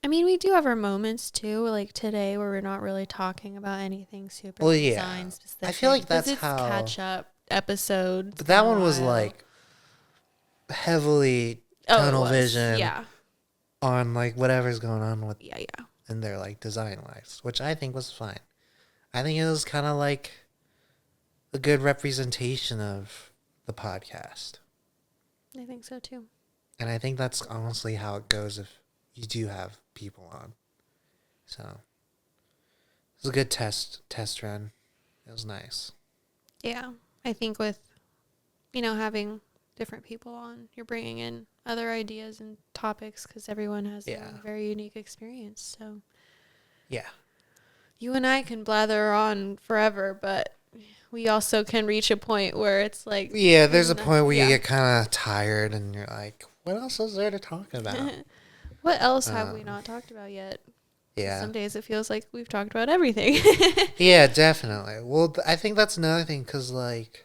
A: I mean, we do have our moments too, like today, where we're not really talking about anything super design specific.
B: I feel like that's
A: it's
B: how
A: catch up episode.
B: But that one was like heavily tunnel vision.
A: Yeah.
B: On like whatever's going on with in their like design lives, which I think was fine. I think it was kind of like a good representation of the podcast.
A: I think so too.
B: And I think that's honestly how it goes if you do have people on. So it was a good test run. It was nice. Yeah.
A: I think with, having different people on, you're bringing in other ideas and topics because everyone has their own very unique experience. So
B: yeah,
A: you and I can blather on forever, but we also can reach a point where it's like,
B: there's a point where you get kind of tired and you're like, what else is there to talk about?
A: What else have we not talked about yet?
B: Yeah,
A: some days it feels like we've talked about everything.
B: Yeah, definitely. Well, I think that's another thing because like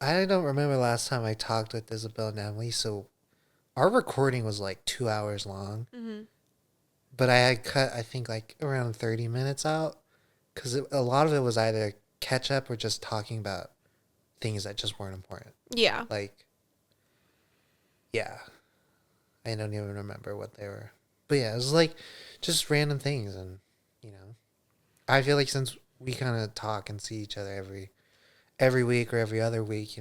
B: I don't remember last time I talked with Isabel and Emily, so our recording was like 2 hours long.
A: Mm-hmm.
B: But I had cut, I think, like around 30 minutes out because a lot of it was either catch up or just talking about things that just weren't important.
A: Yeah.
B: Like, yeah. I don't even remember what they were. But yeah, it was like just random things. And, I feel like since we kind of talk and see each other every week or every other week,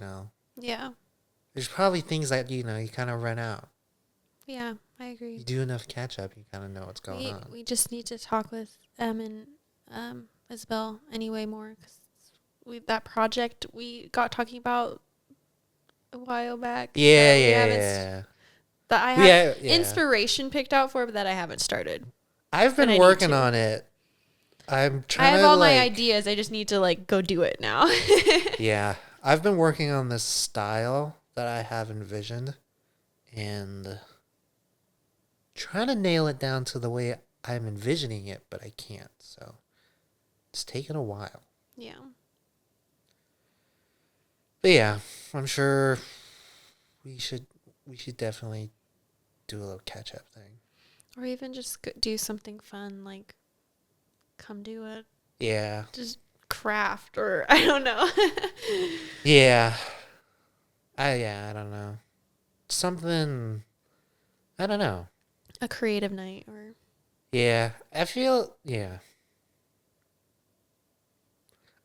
A: Yeah.
B: there's probably things that, you kind of run out.
A: Yeah, I agree.
B: You do enough catch up, you kind of know what's going on.
A: We just need to talk with Em and Isabel anyway more because that project we got talking about a while back.
B: Yeah.
A: That I have inspiration picked out for, but that I haven't started.
B: I've been working on it. I'm trying to
A: I have all my ideas. I just need to go do it now.
B: Yeah. I've been working on this style that I have envisioned and trying to nail it down to the way I'm envisioning it, but I can't. So it's taken a while.
A: Yeah.
B: But yeah, I'm sure we should definitely do a little catch up thing.
A: Or even just do something fun, like come do it.
B: Yeah.
A: Just craft or I don't know.
B: Yeah. I don't know. Something, I don't know.
A: A creative night or.
B: Yeah. I feel, yeah.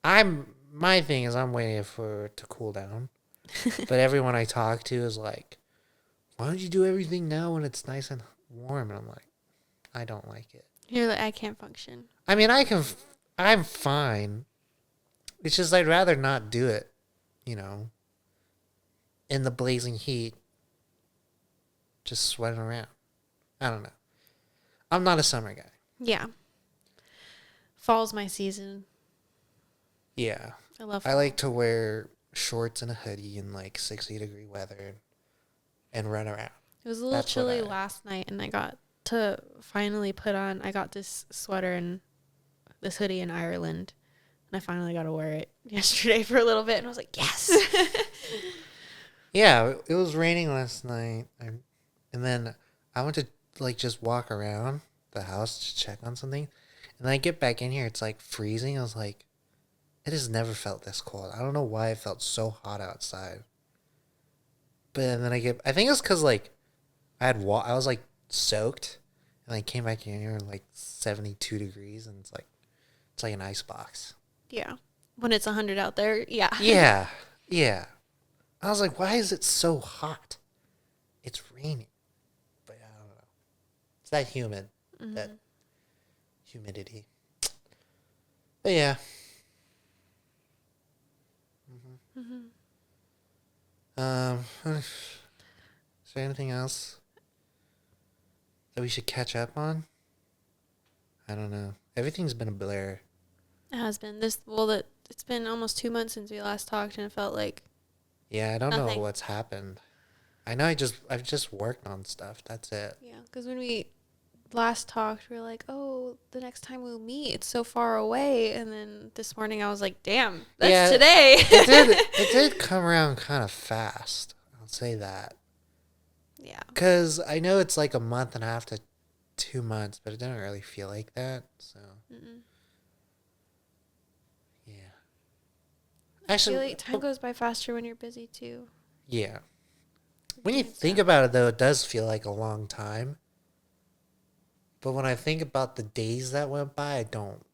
B: I'm my thing is I'm waiting for it to cool down. But everyone I talk to is like, why don't you do everything now when it's nice and warm? And I'm like, I don't like it.
A: You're like, I can't function.
B: I mean, I'm fine. It's just I'd rather not do it, you know, in the blazing heat, just sweating around. I don't know. I'm not a summer guy.
A: Yeah. Fall's my season.
B: Yeah.
A: I love
B: I like to wear shorts and a hoodie in like 60-degree weather and run around.
A: It was a little
B: That's what
A: chilly last night, and I got to finally I got this sweater and this hoodie in Ireland, and I finally got to wear it yesterday for a little bit, and I was like, yes.
B: Yeah, it was raining last night, and then I went to like just walk around the house to check on something, and then I get back in here, it's like freezing. I was like, it has never felt this cold. I don't know why it felt so hot outside. But then I think it's because like I was like soaked, and I came back in here like 72 degrees, and it's like an ice box.
A: Yeah. When it's 100 out there, yeah.
B: Yeah, yeah. I was like, why is it so hot? It's raining. But I don't know. It's that humid.
A: Mm-hmm.
B: That humidity. But yeah. Is there anything else that we should catch up on? I don't know. Everything's been a blur.
A: It has been. It's been almost 2 months since we last talked, and it felt like
B: Yeah, I don't know
A: nothing.
B: what's happened. I know I've just worked on stuff. That's it.
A: Yeah, because when we last talked, we were like, oh, the next time we'll meet, it's so far away. And then this morning I was like, damn, that's today.
B: It did come around kind of fast. I'll say that.
A: Yeah.
B: Because I know it's like a month and a half to 2 months, but it didn't really feel like that. So,
A: Mm-mm.
B: yeah.
A: I
B: Actually,
A: feel like time goes by faster when you're busy too.
B: yeah. When you
A: Doing
B: think
A: stuff.
B: about it, though, it does feel like a long time. But when I think about the days that went by, I don't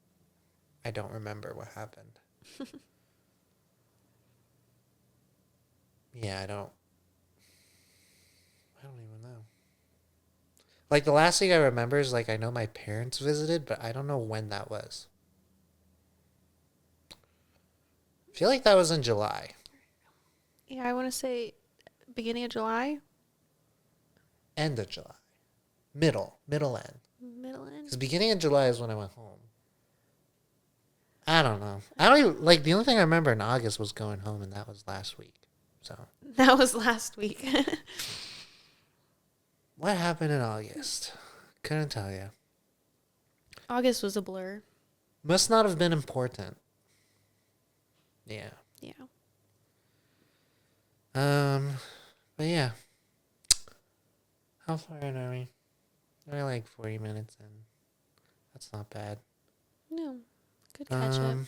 B: remember what happened. Yeah, I don't even know. Like the last thing I remember is like I know my parents visited, but I don't know when that was. I feel like that was in July.
A: Yeah, I want to say beginning of July.
B: End of July. Middle end.
A: Middle end.
B: Because beginning of July is when I went home. I don't know. I don't even, like, the only thing I remember in August was going home, and that was last week. So.
A: That was last week.
B: What happened in August? Couldn't tell you.
A: August was a blur.
B: Must not have been important. Yeah.
A: Yeah.
B: But yeah. How far in are we? We're like 40 minutes in. That's not bad.
A: No. Good catch up.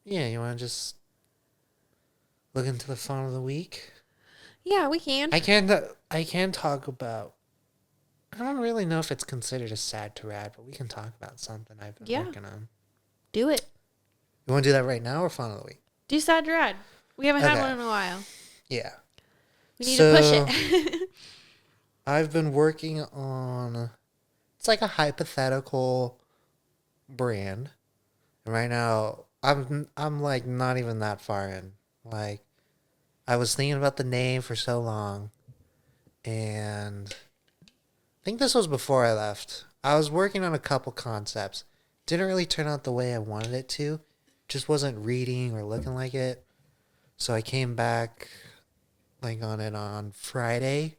B: Yeah, you want to just look into the phone of the week?
A: Yeah, we can.
B: I can talk about. I don't really know if it's considered a sad to rad, but we can talk about something I've been working on.
A: Do it.
B: You want to do that right now or phone of the week?
A: Do sad to rad. We haven't had
B: Okay.
A: one in a while.
B: Yeah.
A: We need to push it.
B: I've been working on. It's like a hypothetical brand. And right now, I'm like not even that far in. Like, I was thinking about the name for so long, and I think this was before I left. I was working on a couple concepts. Didn't really turn out the way I wanted it to. Just wasn't reading or looking like it. So I came back like on it on Friday.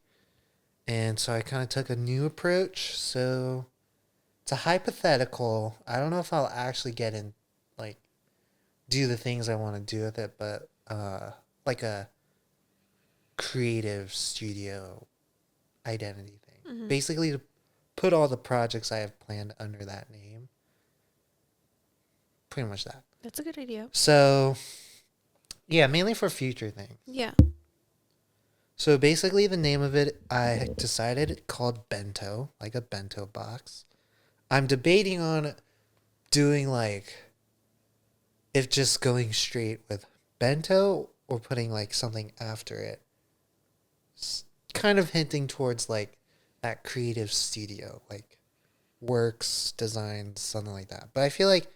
B: And so I kind of took a new approach. So it's a hypothetical. I don't know if I'll actually get in, like, do the things I want to do with it, but like a creative studio identity thing.
A: Mm-hmm.
B: Basically, to put all the projects I have planned under that name. Pretty much that.
A: That's a good idea.
B: So, yeah, mainly for future things.
A: Yeah.
B: So basically the name of it, I decided called Bento, like a bento box. I'm debating on doing like, if just going straight with Bento or putting like something after it. Kind of hinting towards like that creative studio, like works, designs, something like that. But I feel like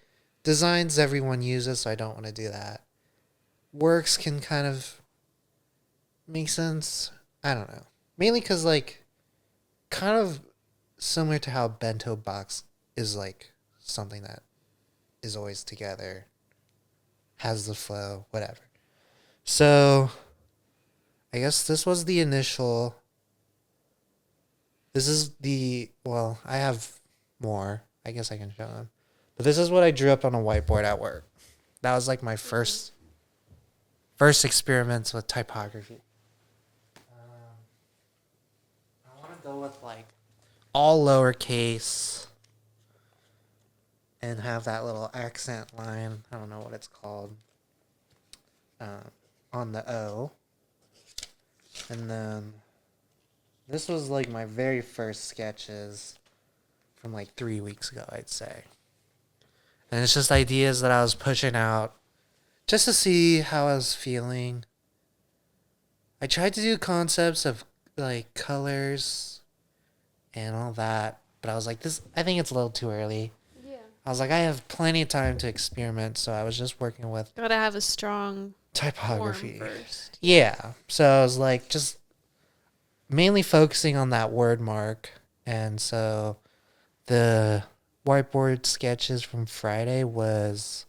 B: designs everyone uses, so I don't want to do that. Works can kind of make sense. I don't know. Mainly because like kind of similar to how Bento box is like something that is always together, has the flow, whatever. So I guess this was the initial. This is well, I have more. I guess I can show them. But this is what I drew up on a whiteboard at work. That was like my first experiments with typography. I want to go with like all lowercase and have that little accent line. I don't know what it's called. On the O. And then this was like my very first sketches from like 3 weeks ago, I'd say. And it's just ideas that I was pushing out just to see how I was feeling. I tried to do concepts of like colors and all that, but I was like, I think it's a little too early.
A: Yeah.
B: I was like, I have plenty of time to experiment, so I was just working with
A: Gotta have a strong
B: typography
A: form first.
B: Yeah. So I was like just mainly focusing on that word mark. And so the whiteboard sketches from Friday I was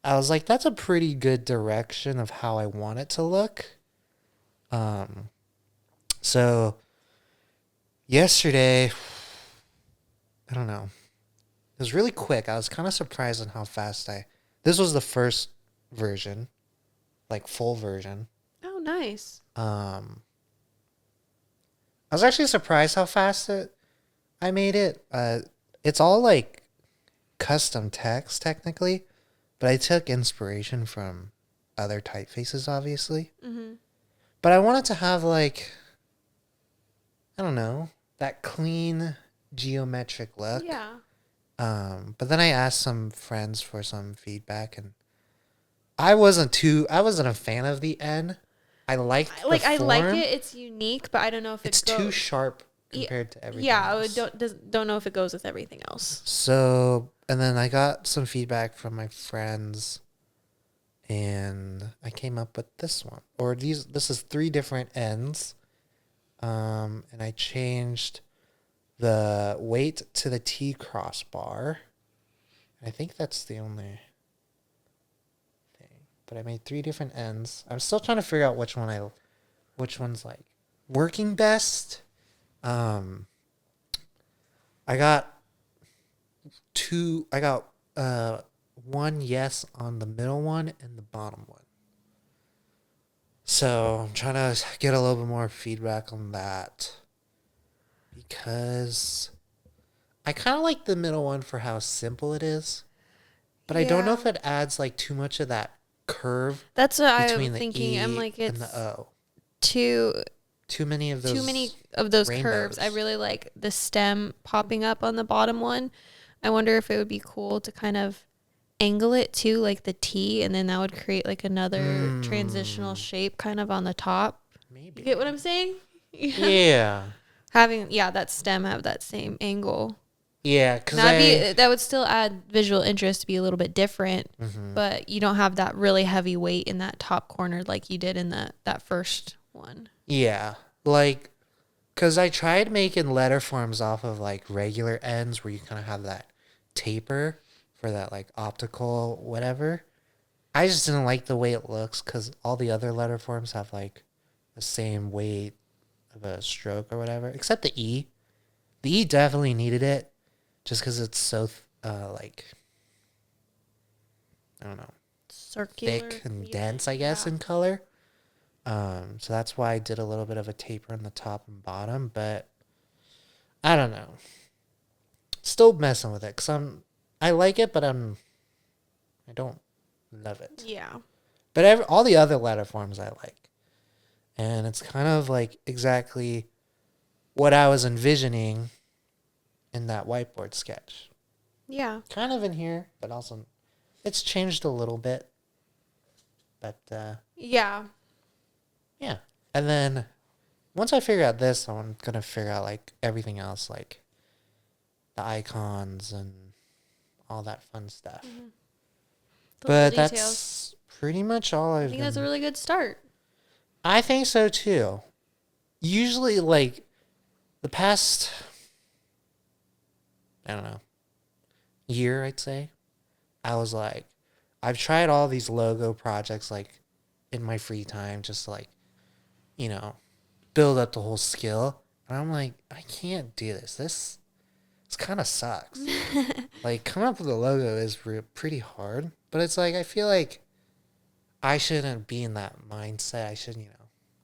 B: like, that's a pretty good direction of how I want it to look. So yesterday, I don't know. It was really quick. I was kind of surprised on how fast this was the first version, like full version.
A: Oh, nice.
B: I was actually surprised how fast I made it. It's all like custom text technically, but I took inspiration from other typefaces, obviously.
A: Mm-hmm.
B: But I wanted to have like, I don't know, that clean geometric look.
A: Yeah.
B: But then I asked some friends for some feedback, and I wasn't a fan of the N. I liked the form.
A: I like it. It's unique, but I don't know if
B: it's too sharp compared to everything else.
A: I don't know if it goes with everything else.
B: So, and then I got some feedback from my friends, and I came up with this one. This is 3 different ends. And I changed the weight to the T crossbar. I think that's the only thing. But I made 3 different ends. I'm still trying to figure out which one's like working best. I got 1 yes on the middle one and the bottom one. So I'm trying to get a little bit more feedback on that, because I kind of like the middle one for how simple it is, but I don't know if it adds like too much of that curve.
A: That's what
B: between
A: I'm
B: the
A: thinking.
B: E
A: I'm like,
B: and
A: it's
B: the O.
A: too
B: many of those
A: curves. I really like the stem popping up on the bottom one. I wonder if it would be cool to kind of angle it too, like the T, and then that would create like another transitional shape kind of on the top.
B: Maybe.
A: You get what I'm saying?
B: Yeah.
A: Having that stem have that same angle.
B: Yeah, because
A: that would still add visual interest to be a little bit different, but you don't have that really heavy weight in that top corner like you did in that first one.
B: Yeah, like, because I tried making letter forms off of like regular ends where you kind of have that taper for that like optical whatever. I just didn't like the way it looks because all the other letter forms have like the same weight of a stroke or whatever, except the E. The E definitely needed it just because it's so like, I don't know,
A: circular,
B: thick and dense, I guess, in color. So that's why I did a little bit of a taper on the top and bottom, but I don't know. Still messing with it because I like it, but I don't love it.
A: Yeah.
B: But all the other letter forms I like, and it's kind of like exactly what I was envisioning in that whiteboard sketch.
A: Yeah.
B: Kind of in here, but also it's changed a little bit. But
A: Yeah.
B: yeah. And then once I figure out this, I'm gonna figure out like everything else, like the icons and all that fun stuff.
A: Mm-hmm.
B: But that's pretty much all
A: I think that's a really good start.
B: I think so too. Usually, like the past, I don't know, year, I'd say, I was like, I've tried all these logo projects like in my free time, just to, like, you know, build up the whole skill. And I'm like, I can't do this. This kind of sucks. Like, coming up with a logo is pretty hard, but it's like, I feel like I shouldn't be in that mindset. I should,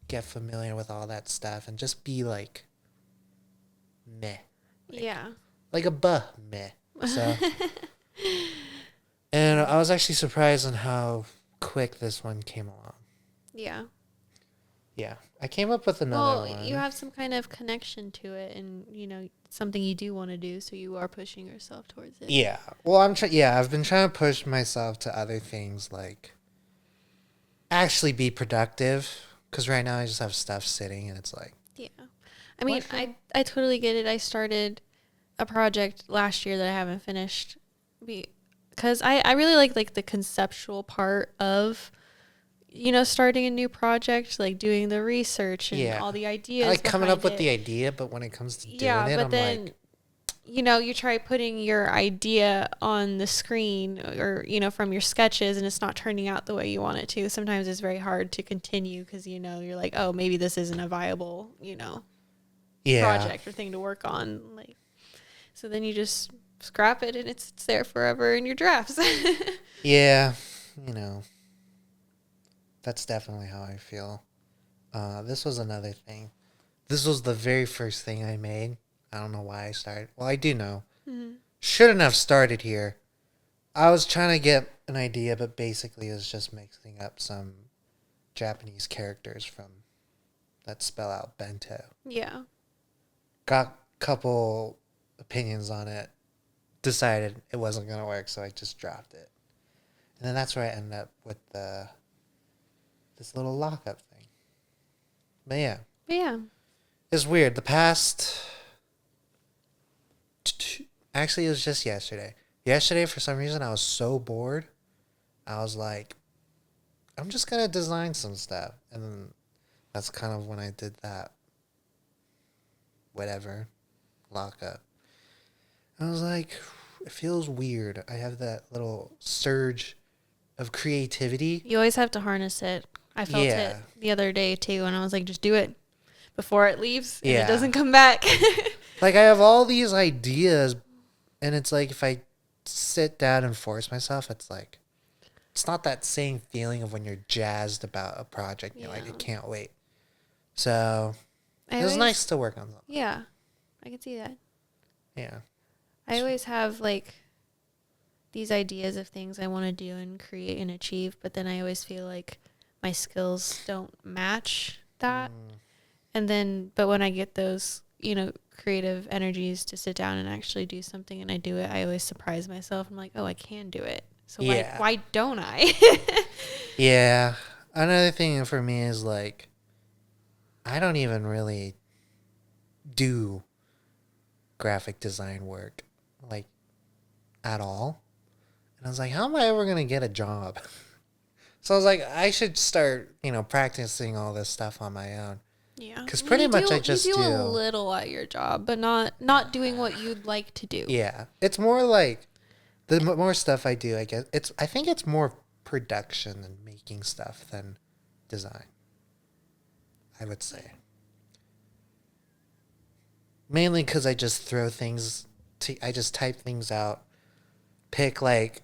B: get familiar with all that stuff and just be like, meh.
A: Yeah.
B: Like a meh. So, and I was actually surprised on how quick this one came along.
A: Yeah.
B: Yeah. I came up with another one.
A: Well, you have some kind of connection to it and, something you do want to do, so you are pushing yourself towards it.
B: Yeah. Well, I've been trying to push myself to other things, like actually be productive, because right now I just have stuff sitting and it's like.
A: Yeah. I mean, I totally get it. I started a project last year that I haven't finished because I really like the conceptual part of starting a new project, like doing the research and all the ideas.
B: I like coming up with the idea, but when it comes to doing it,
A: but
B: I'm
A: then,
B: like,
A: you try putting your idea on the screen or, from your sketches and it's not turning out the way you want it to. Sometimes it's very hard to continue because, you're like, oh, maybe this isn't a viable, project or thing to work on. Like, so then you just scrap it and it's there forever in your drafts.
B: Yeah, that's definitely how I feel. This was another thing. This was the very first thing I made. I don't know why I started. Well, I do know. Mm-hmm. Shouldn't have started here. I was trying to get an idea, but basically it was just mixing up some Japanese characters that spell out Bento.
A: Yeah.
B: Got a couple opinions on it. Decided it wasn't going to work, so I just dropped it. And then that's where I ended up with this little lockup thing. But yeah.
A: Yeah.
B: It's weird. The past... Actually, it was just yesterday. Yesterday, for some reason, I was so bored. I was like, I'm just going to design some stuff. And then that's kind of when I did that. Whatever. Lockup. I was like, it feels weird. I have that little surge of creativity.
A: You always have to harness it. I felt it the other day, too. And I was like, just do it before it leaves and it doesn't come back.
B: Like, I have all these ideas, and it's like, if I sit down and force myself, it's like, it's not that same feeling of when you're jazzed about a project. You're like, I can't wait. So, it was nice to work on something.
A: Yeah, I can see that.
B: Yeah.
A: I always have, like, these ideas of things I want to do and create and achieve, but then I always feel like my skills don't match that. And then, but when I get those, creative energies to sit down and actually do something and I do it, I always surprise myself. I'm like, oh, I can do it. So why don't I?
B: Yeah. Another thing for me is like, I don't even really do graphic design work, like, at all. And I was like, how am I ever going to get a job? So I was like, I should start, practicing all this stuff on my own.
A: Yeah.
B: Because pretty much I just do
A: a little at your job, but not doing what you'd like to do.
B: Yeah. It's more like the more stuff I do, I guess I think it's more production and making stuff than design, I would say. Mainly because I just throw things, I just type things out, pick like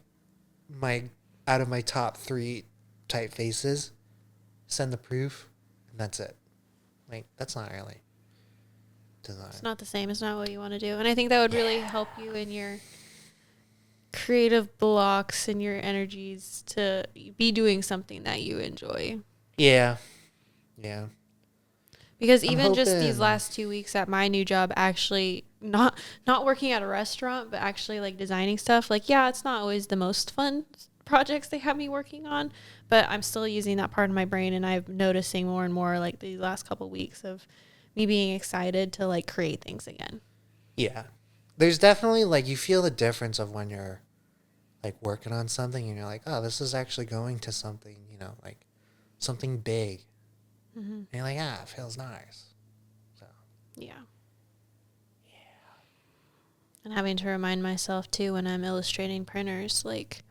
B: out of my top 3 typefaces, send the proof, and that's it. Like, that's not really design.
A: It's not the same. It's not what you want to do. And I think that would really help you in your creative blocks and your energies to be doing something that you enjoy.
B: Yeah. Yeah.
A: Because even just these last 2 weeks at my new job, actually not working at a restaurant, but actually like designing stuff, like, yeah, it's not always the most fun projects they have me working on, but I'm still using that part of my brain, and I'm noticing more and more like the last couple of weeks of me being excited to like create things again.
B: Yeah. There's definitely like, you feel the difference of when you're like working on something and you're like, oh, this is actually going to something, like something big.
A: Mm-hmm.
B: And you're like, it feels nice. So.
A: Yeah. And having to remind myself too when I'm illustrating printers, like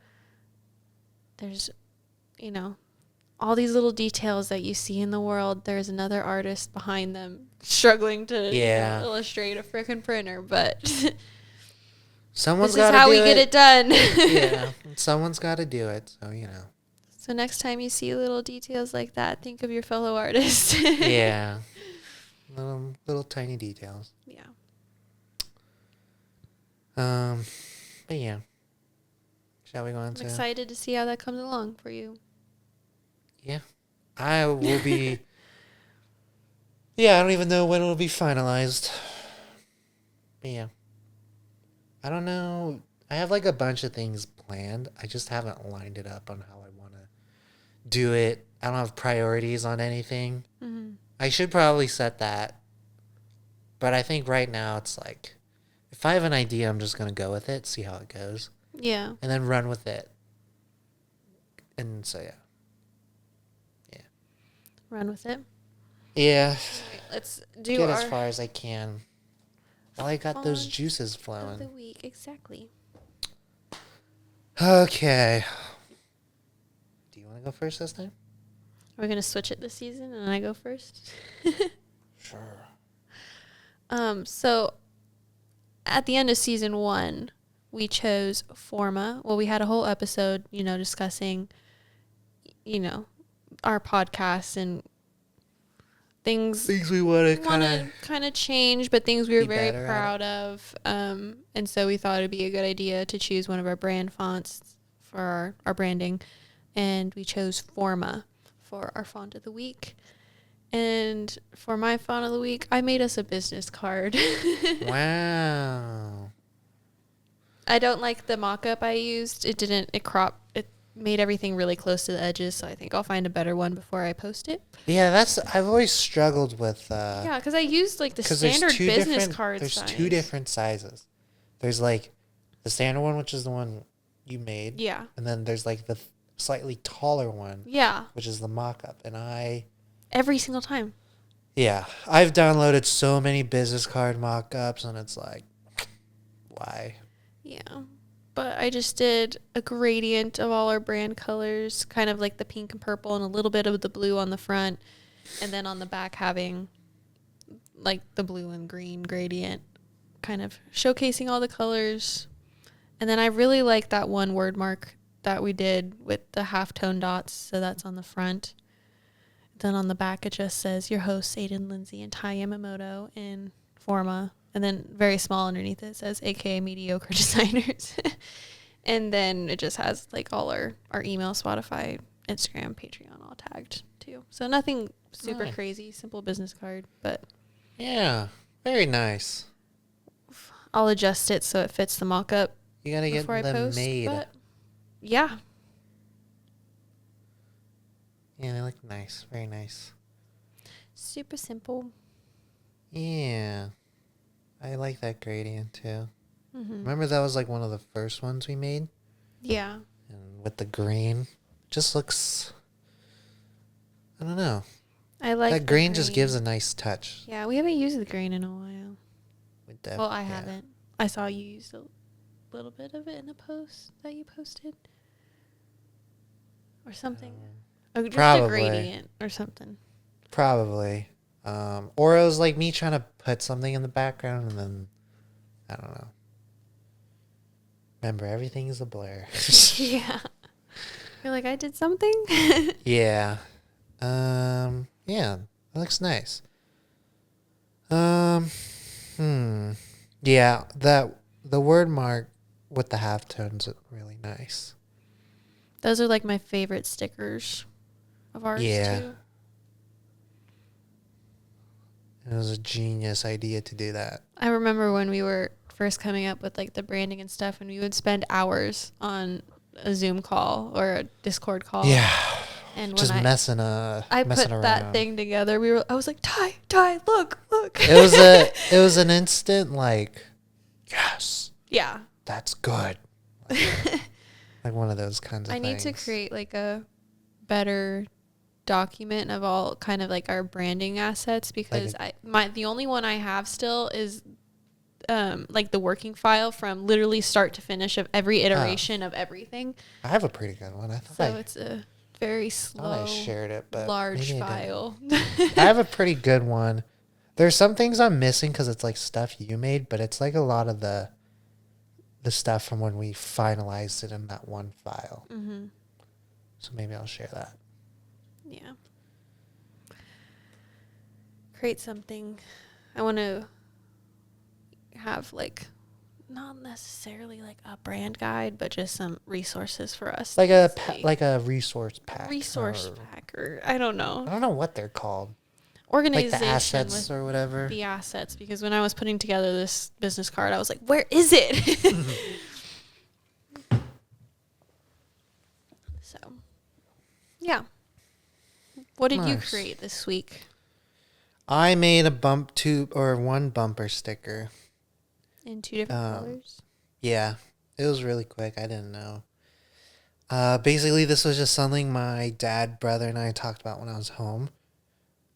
A: there's, all these little details that you see in the world. There's another artist behind them struggling to illustrate a freaking printer, but
B: someone's
A: this is how we get it done.
B: Yeah, someone's got to do it. So
A: So next time you see little details like that, think of your fellow artist.
B: Yeah, little tiny details.
A: Yeah.
B: But yeah. Shall we go on
A: I'm
B: to...
A: excited to see how that comes along for you.
B: Yeah. I will be... Yeah, I don't even know when it will be finalized. But yeah. I don't know. I have like a bunch of things planned. I just haven't lined it up on how I want to do it. I don't have priorities on anything.
A: Mm-hmm.
B: I should probably set that. But I think right now it's like... If I have an idea, I'm just going to go with it, see how it goes.
A: Yeah.
B: And then run with it. And so, yeah. Yeah.
A: Run with it.
B: Yeah.
A: Right, let's do
B: Get as far as I can. While I got those juices
A: of
B: flowing.
A: the week. Exactly.
B: Okay. Do you want to go first this time?
A: We're going to switch it this season and I go first.
B: Sure.
A: So at the end of season 1, we chose Forma. Well, we had a whole episode, discussing, our podcasts and things
B: we want to
A: kind of change, but things we were very
B: better
A: proud of. And so we thought it'd be a good idea to choose one of our brand fonts for our branding. And we chose Forma for our font of the week. And for my font of the week, I made us a business card.
B: Wow.
A: I don't like the mock-up I used. It made everything really close to the edges, so I think I'll find a better one before I post it.
B: Yeah, I've always struggled with...
A: yeah, because I used like the standard business card size.
B: There's two different sizes. There's like the standard one, which is the one you made.
A: Yeah.
B: And then there's like the slightly taller one.
A: Yeah.
B: Which is the mock-up. And
A: every single time.
B: Yeah. I've downloaded so many business card mock-ups, and it's like, why?
A: Yeah. But I just did a gradient of all our brand colors, kind of like the pink and purple and a little bit of the blue on the front. And then on the back having like the blue and green gradient, kind of showcasing all the colors. And then I really like that one word mark that we did with the half-tone dots. So that's on the front. Then on the back, it just says your hosts, Ayden, Lindsay, and Ty Yamamoto in Forma. And then very small underneath it says, AKA mediocre designers. And then it just has like all our email, Spotify, Instagram, Patreon all tagged too. So nothing super crazy, simple business card, but
B: yeah, very nice.
A: I'll adjust it so it fits the mock-up.
B: You gotta get them made.
A: But yeah.
B: Yeah, they look nice. Very nice.
A: Super simple.
B: Yeah. I like that gradient too.
A: Mm-hmm.
B: Remember that was like one of the first ones we made?
A: Yeah.
B: And with the green. Just looks... I don't know.
A: I like
B: that green just gives a nice touch.
A: Yeah, we haven't used the green in a while. Well, I haven't. I saw you use a little bit of it in a post that you posted. Or something. Just
B: probably.
A: a gradient or something.
B: Probably. Or it was like me trying to put something in the background and then, I don't know. Remember, everything is a blur.
A: Yeah. You're like, I did something?
B: Yeah. Yeah, that looks nice. Yeah, the word mark with the halftones are really nice.
A: Those are like my favorite stickers of ours too.
B: It was a genius idea to do that.
A: I remember when we were first coming up with like the branding and stuff, and we would spend hours on a Zoom call or a Discord call.
B: Yeah.
A: And
B: just
A: when
B: messing
A: I
B: messing
A: put that
B: around.
A: thing together, I was like, Ty, look.
B: It was an instant like, yes,
A: Yeah.
B: that's good. Like one of those kinds of
A: I need
B: things.
A: to create like a better document of all kind of like our branding assets, because the only one I have still is like the working file from literally start to finish of every iteration of everything.
B: I have a pretty good one.
A: It's a very
B: I shared it, but
A: large
B: maybe
A: file.
B: I have a pretty good one. There's some things I'm missing because it's like stuff you made, but it's like a lot of the stuff from when we finalized it in that one file.
A: Mm-hmm.
B: So maybe I'll share that.
A: Yeah. Create something. I want to have like not necessarily like a brand guide, but just some resources for us.
B: Like a resource pack.
A: Or I don't know.
B: I don't know what they're called.
A: Organization,
B: like the assets or whatever.
A: The assets, because when I was putting together this business card, I was like, where is it? So, yeah. What did you create this week?
B: I made one bumper sticker.
A: In 2 different colors?
B: Yeah. It was really quick. I didn't know. Basically, this was just something my dad, brother, and I talked about when I was home.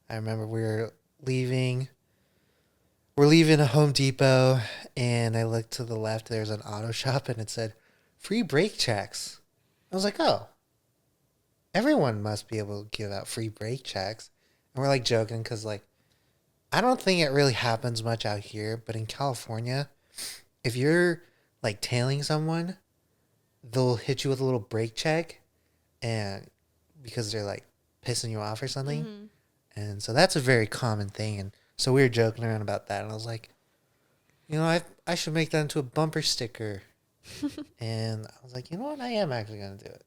B: I remember we're leaving a Home Depot, and I looked to the left. There's an auto shop, and it said, free brake checks. I was like, oh, everyone must be able to give out free brake checks. And we're like joking because like, I don't think it really happens much out here, but in California, if you're like tailing someone, they'll hit you with a little brake check, and because they're like pissing you off or something. Mm-hmm. And so that's a very common thing. And so we were joking around about that. And I was like, I should make that into a bumper sticker. And I was like, you know what? I am actually going to do it.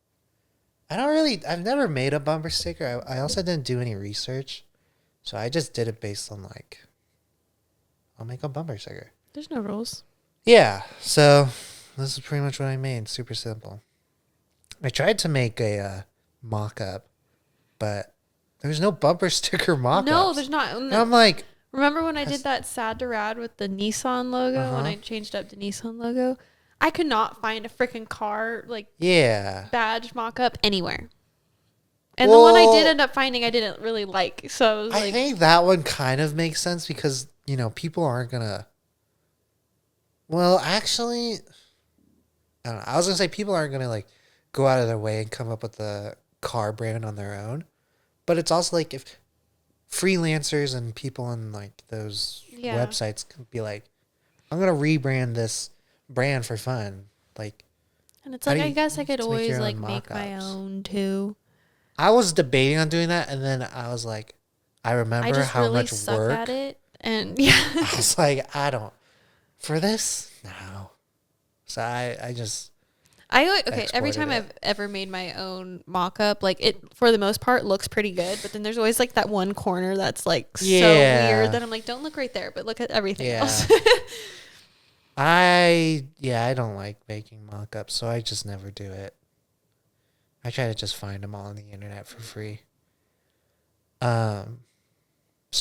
B: I've never made a bumper sticker. I also didn't do any research. So I just did it based on like, I'll make a bumper sticker.
A: There's no rules.
B: Yeah. So this is pretty much what I made. Super simple. I tried to make a mock-up, but there's no bumper sticker mock-ups.
A: No, there's not.
B: And I'm like...
A: Remember when I did that Sad to Rad with the Nissan logo? When I changed up the Nissan logo? I could not find a freaking car, badge mock-up anywhere. And the one I did end up finding, I didn't really like. So I
B: think that one kind of makes sense because, people aren't going to... Well, actually... I don't know. I was going to say people aren't going to, go out of their way and come up with the car brand on their own. But it's also like if freelancers and people on those websites could be like, I'm going to rebrand this brand for fun.
A: And it's I guess I could always make my own too.
B: I was debating on doing that. And then I was like, I remember how much work.
A: At it. And yeah.
B: I was like, for this? No. So I just...
A: every time I've ever made my own mock-up, it for the most part looks pretty good, but then there's always that one corner that's so weird that I'm like, don't look right there, but look at everything else.
B: I don't like making mock-ups, so I just never do it. I try to just find them all on the internet for free. So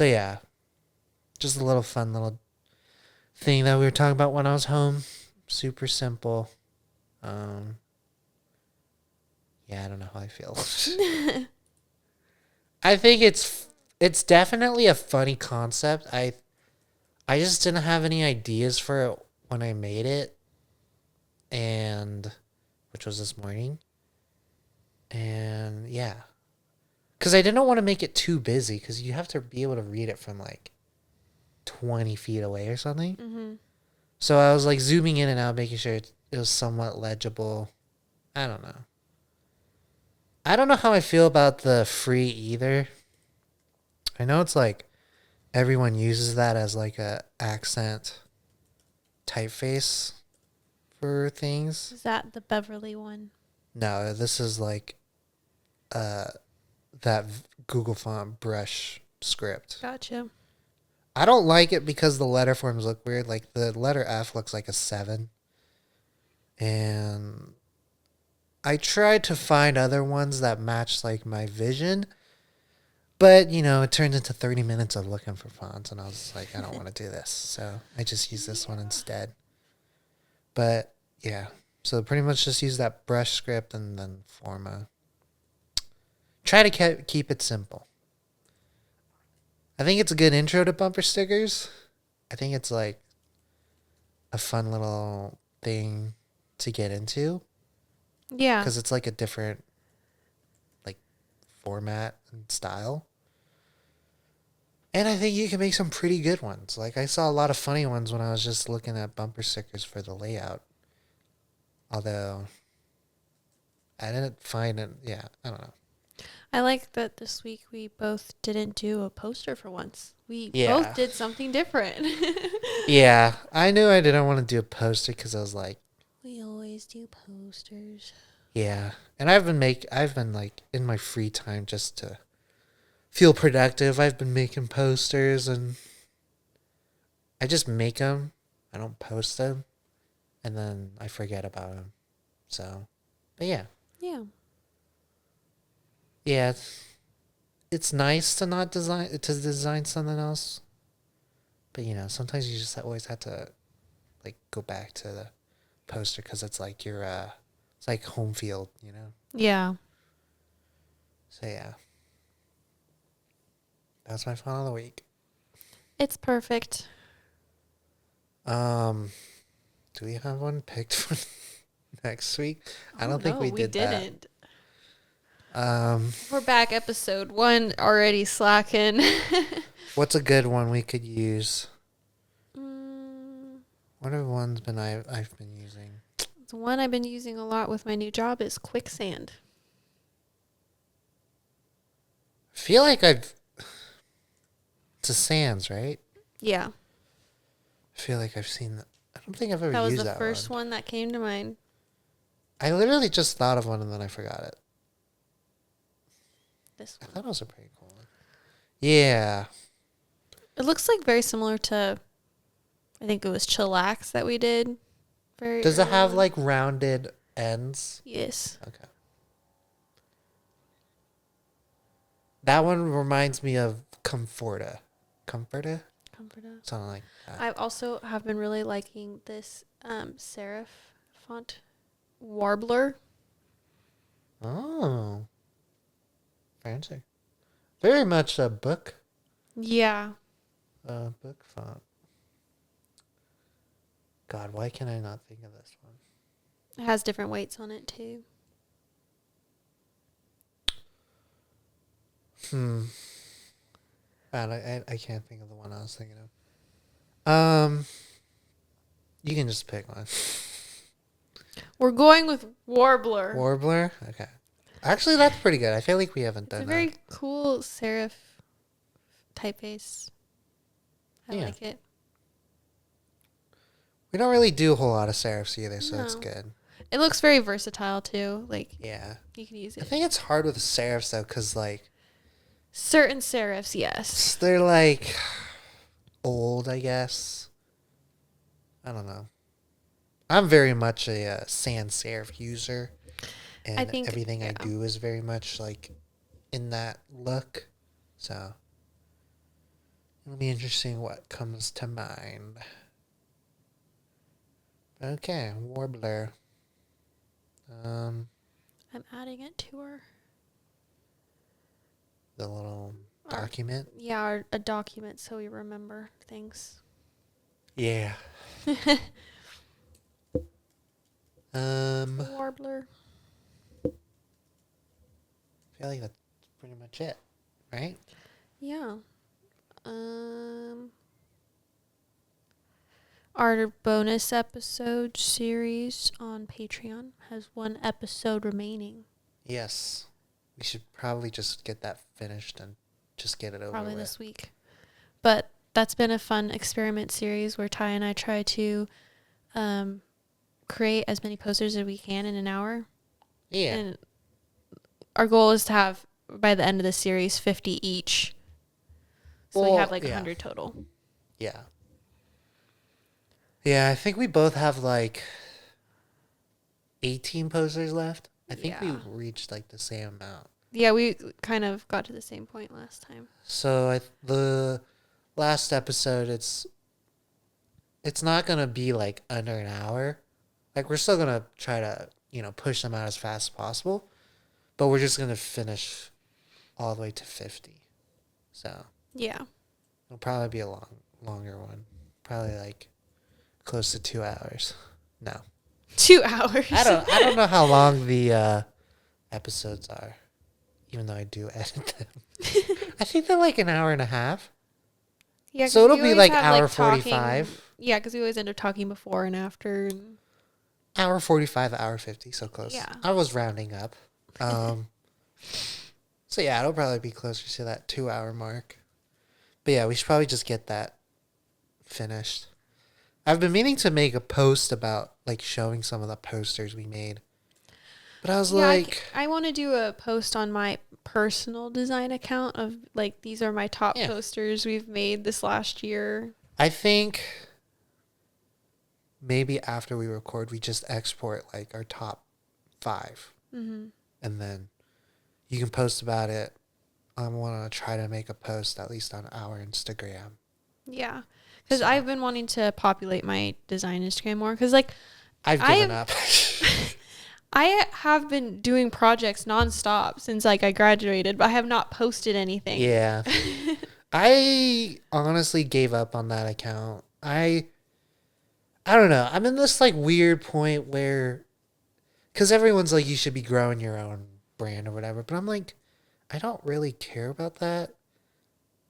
B: yeah, just a little fun little thing that we were talking about when I was home. Super simple. I don't know how I feel. I think it's definitely a funny concept. I just didn't have any ideas for it when I made it, and which was this morning. And yeah, because I didn't want to make it too busy because you have to be able to read it from 20 feet away or something. Mm-hmm. So I was zooming in and out, making sure it was somewhat legible. I don't know. I don't know how I feel about the free either. I know it's everyone uses that as a accent typeface for things.
A: Is that the Beverly one?
B: No, this is that Google font brush script.
A: Gotcha.
B: I don't like it because the letter forms look weird. The letter F looks like a 7. And I tried to find other ones that matched like my vision, but it turned into 30 minutes of looking for fonts, and I was like, I don't want to do this, so I just use this one instead. But yeah, so pretty much just use that brush script and then Forma. Try to keep it simple. I think it's a good intro to bumper stickers. I think it's like a fun little thing to get into.
A: Yeah.
B: Because it's like a different like format and style. And I think you can make some pretty good ones. Like I saw a lot of funny ones when I was just looking at bumper stickers for the layout. Although I didn't find it. Yeah, I don't know.
A: I like that this week we both didn't do a poster for once. We
B: Yeah.
A: both did something different.
B: Yeah, I knew I didn't want to do a poster because I was like,
A: we always do posters.
B: yeah. And I've been like in my free time just to feel productive. I've been making posters, and I just make them. I don't post them, and then I forget about them. So, but yeah.
A: Yeah.
B: Yeah, it's nice to not design something else, but sometimes you just always have to like go back to the poster because it's like your it's like home field,
A: Yeah.
B: So yeah, that's my fun of the week.
A: It's perfect.
B: Do we have one picked for next week? I don't think we did
A: didn't.
B: that.
A: We're back, episode 1, already slacking.
B: What's a good one we could use? What are ones I've been using?
A: The one I've been using a lot with my new job is Quicksand.
B: I feel like it's a Sans, right?
A: Yeah.
B: I feel like I've seen that. I don't think I've ever
A: That was
B: used
A: the
B: that
A: first
B: one.
A: one that came to mind.
B: I literally just thought of one and then I forgot it.
A: This
B: I
A: one.
B: thought it was a pretty cool one. Yeah.
A: It looks like very similar to, I think it was Chillax that we did.
B: Does it have like rounded ends?
A: Yes.
B: Okay. That one reminds me of Comforta. Comforta? Something like that.
A: I also have been really liking this serif font, Warbler.
B: Oh. Fancy. Very much a book.
A: Yeah.
B: Book font. God, why can I not think of this one?
A: It has different weights on it too.
B: God, I can't think of the one I was thinking of. You can just pick one.
A: We're going with Warbler.
B: Warbler? Okay. Actually, that's pretty good. I feel like we haven't done
A: It's a
B: that.
A: very cool serif typeface. I like it.
B: We don't really do a whole lot of serifs either, so
A: No.
B: it's good.
A: It looks very versatile too. Like,
B: Yeah.
A: you can use
B: I
A: it.
B: think it's hard with the serifs, though, because, like,
A: Certain serifs, yes.
B: they're, like, old, I guess. I don't know. I'm very much a sans serif user. And
A: I think
B: everything I do is very much, like, in that look. So, it'll be interesting what comes to mind. Okay, Warbler.
A: I'm adding it to our...
B: The little document.
A: Yeah, a document so we remember things.
B: Yeah.
A: Warbler.
B: I feel like that's pretty much it, right?
A: Yeah. Our bonus episode series on Patreon has 1 episode remaining.
B: Yes. We should probably just get that finished and just get it over
A: Probably
B: with.
A: this week. But that's been a fun experiment series where Ty and I try to create as many posters as we can in an hour.
B: Yeah.
A: And our goal is to have, by the end of the series, 50 each. So we have like 100 total.
B: Yeah. Yeah, I think we both have like 18 posters left. I think we reached like the same amount.
A: Yeah, we kind of got to the same point last time.
B: So the last episode, it's not gonna be like under an hour. Like we're still gonna try to push them out as fast as possible, but we're just gonna finish all the way to 50. So
A: yeah,
B: it'll probably be a longer one. Probably like close to 2 hours. No.
A: 2 hours.
B: I don't know how long the episodes are, even though I do edit them. I think they're like an hour and a half.
A: Yeah,
B: so it'll be like hour 45.
A: Yeah, because we always end up talking before and after.
B: Hour 45, hour 50, so close.
A: Yeah.
B: I was rounding up. So yeah, it'll probably be closer to that 2 hour mark. But yeah, we should probably just get that finished. I've been meaning to make a post about like showing some of the posters we made. But I was like...
A: I want to do a post on my personal design account of like, these are my top posters we've made this last year.
B: I think maybe after we record, we just export like our top 5.
A: Mm-hmm.
B: And then you can post about it. I want to try to make a post at least on our Instagram.
A: Yeah. Because I've been wanting to populate my design Instagram more. Because like...
B: I've given up.
A: I have been doing projects nonstop since like I graduated, but I have not posted anything.
B: Yeah. I honestly gave up on that account. I don't know. I'm in this like weird point where, because everyone's like, you should be growing your own brand or whatever. But I'm like, I don't really care about that.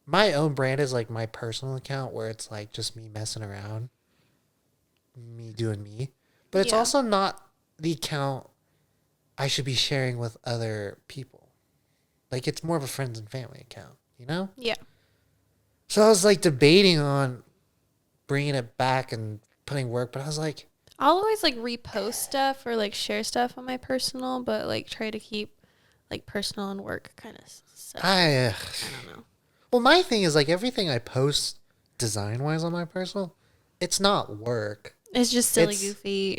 B: My own brand is like my personal account where it's like just me messing around, me doing me. But it's also not the account I should be sharing with other people. Like it's more of a friends and family account, you know?
A: Yeah.
B: So I was like debating on bringing it back and putting work, but I was like,
A: I'll always like repost stuff or like share stuff on my personal, but like try to keep like personal and work kind of stuff. I don't know.
B: Well, my thing is like everything I post design wise on my personal, it's not work.
A: It's just silly, goofy.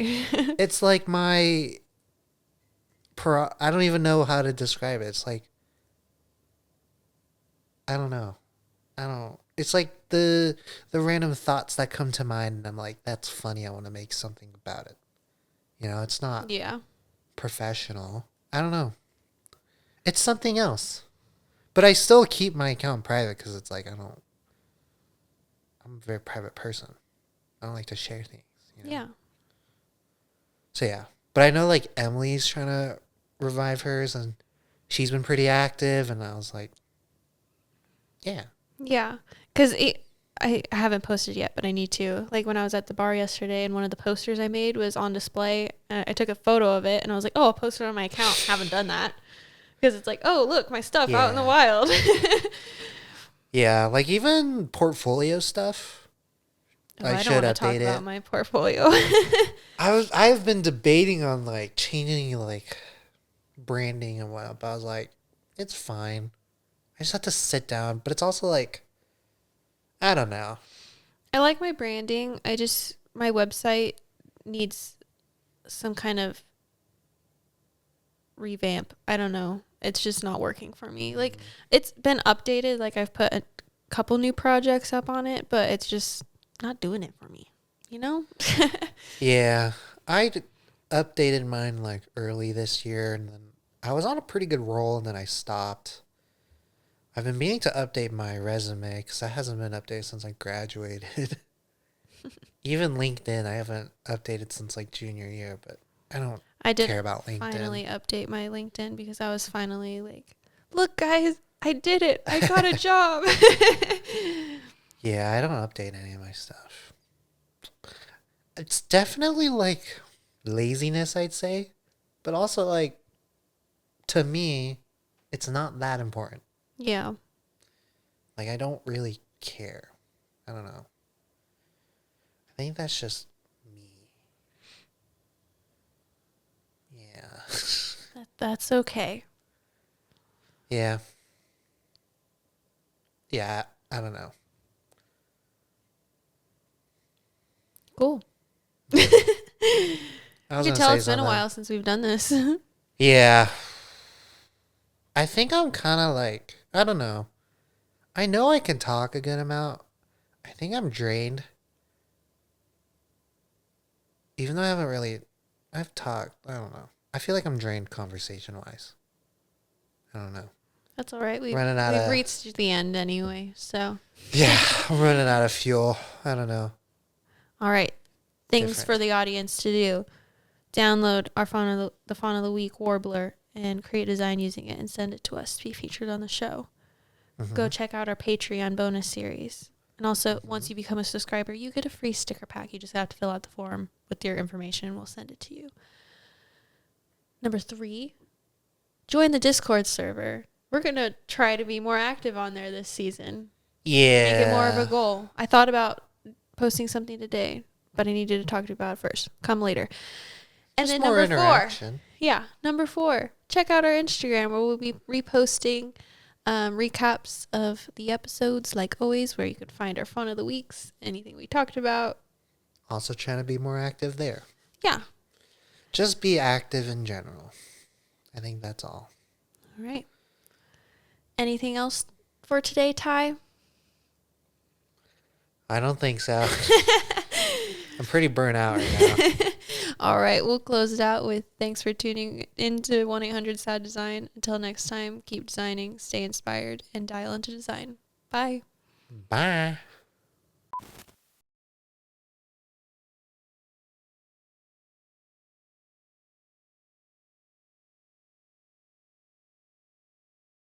B: It's like I don't even know how to describe it. It's like, I don't know. It's like the random thoughts that come to mind and I'm like, that's funny. I want to make something about it. It's not professional. I don't know. It's something else. But I still keep my account private because it's like, I'm a very private person. I don't like to share things.
A: Yeah.
B: So yeah. But I know like Emily's trying to revive hers and she's been pretty active and I was like, yeah.
A: Yeah. Because I haven't posted yet, but I need to. Like when I was at the bar yesterday and one of the posters I made was on display. I took a photo of it and I was like, oh, I'll post it on my account. Haven't done that. Because it's like, oh, look, my stuff out in the wild.
B: Yeah. Like even portfolio stuff.
A: I don't want to talk about my portfolio.
B: I've been debating on like changing like branding and whatnot, but I was like, it's fine. I just have to sit down. But it's also like, I don't know.
A: I like my branding. My website needs some kind of revamp. I don't know. It's just not working for me. Like it's been updated. Like I've put a couple new projects up on it, but it's just not doing it for me,
B: Yeah, I updated mine like early this year and then I was on a pretty good roll and then I stopped. I've been meaning to update my resume because that hasn't been updated since I graduated. Even LinkedIn I haven't updated since like junior year, but I did care about LinkedIn.
A: Finally update my LinkedIn because I was finally like, look guys, I did it, I got a job.
B: Yeah, I don't update any of my stuff. It's definitely like laziness, I'd say. But also like, to me, it's not that important.
A: Yeah.
B: Like, I don't really care. I don't know. I think that's just me. Yeah.
A: That's okay.
B: Yeah. Yeah, I don't know.
A: Cool. You can tell it's been a while since we've done this.
B: Yeah. I think I'm kind of like, I don't know. I know I can talk a good amount. I think I'm drained. Even though I've talked, I don't know. I feel like I'm drained conversation wise. I don't know.
A: That's all right. We've
B: Running out
A: we've
B: of,
A: reached the end anyway. So
B: yeah, I'm running out of fuel. I don't know.
A: all right. Things
B: Different.
A: for the audience to do. Download our the font of the week Warbler and create a design using it and send it to us to be featured on the show. Go check out our Patreon bonus series. And also, once you become a subscriber, you get a free sticker pack. You just have to fill out the form with your information and we'll send it to you. Number 3, join the Discord server. We're going to try to be more active on there this season.
B: Yeah.
A: Make it more of a goal. I thought about posting something today, but I needed to talk to you about it first. Come later. And
B: Just
A: then
B: more
A: number 4.
B: interaction.
A: Yeah, number 4. Check out our Instagram where we'll be reposting recaps of the episodes, like always, where you could find our fun of the weeks, anything we talked about.
B: Also trying to be more active there.
A: Yeah.
B: Just be active in general. I think that's all.
A: All right. Anything else for today, Ty?
B: I don't think so. I'm pretty burnt out right now.
A: All right, we'll close it out with thanks for tuning into 1-800-SAD-DESIGN. Until next time, keep designing, stay inspired, and dial into design. Bye.
B: Bye.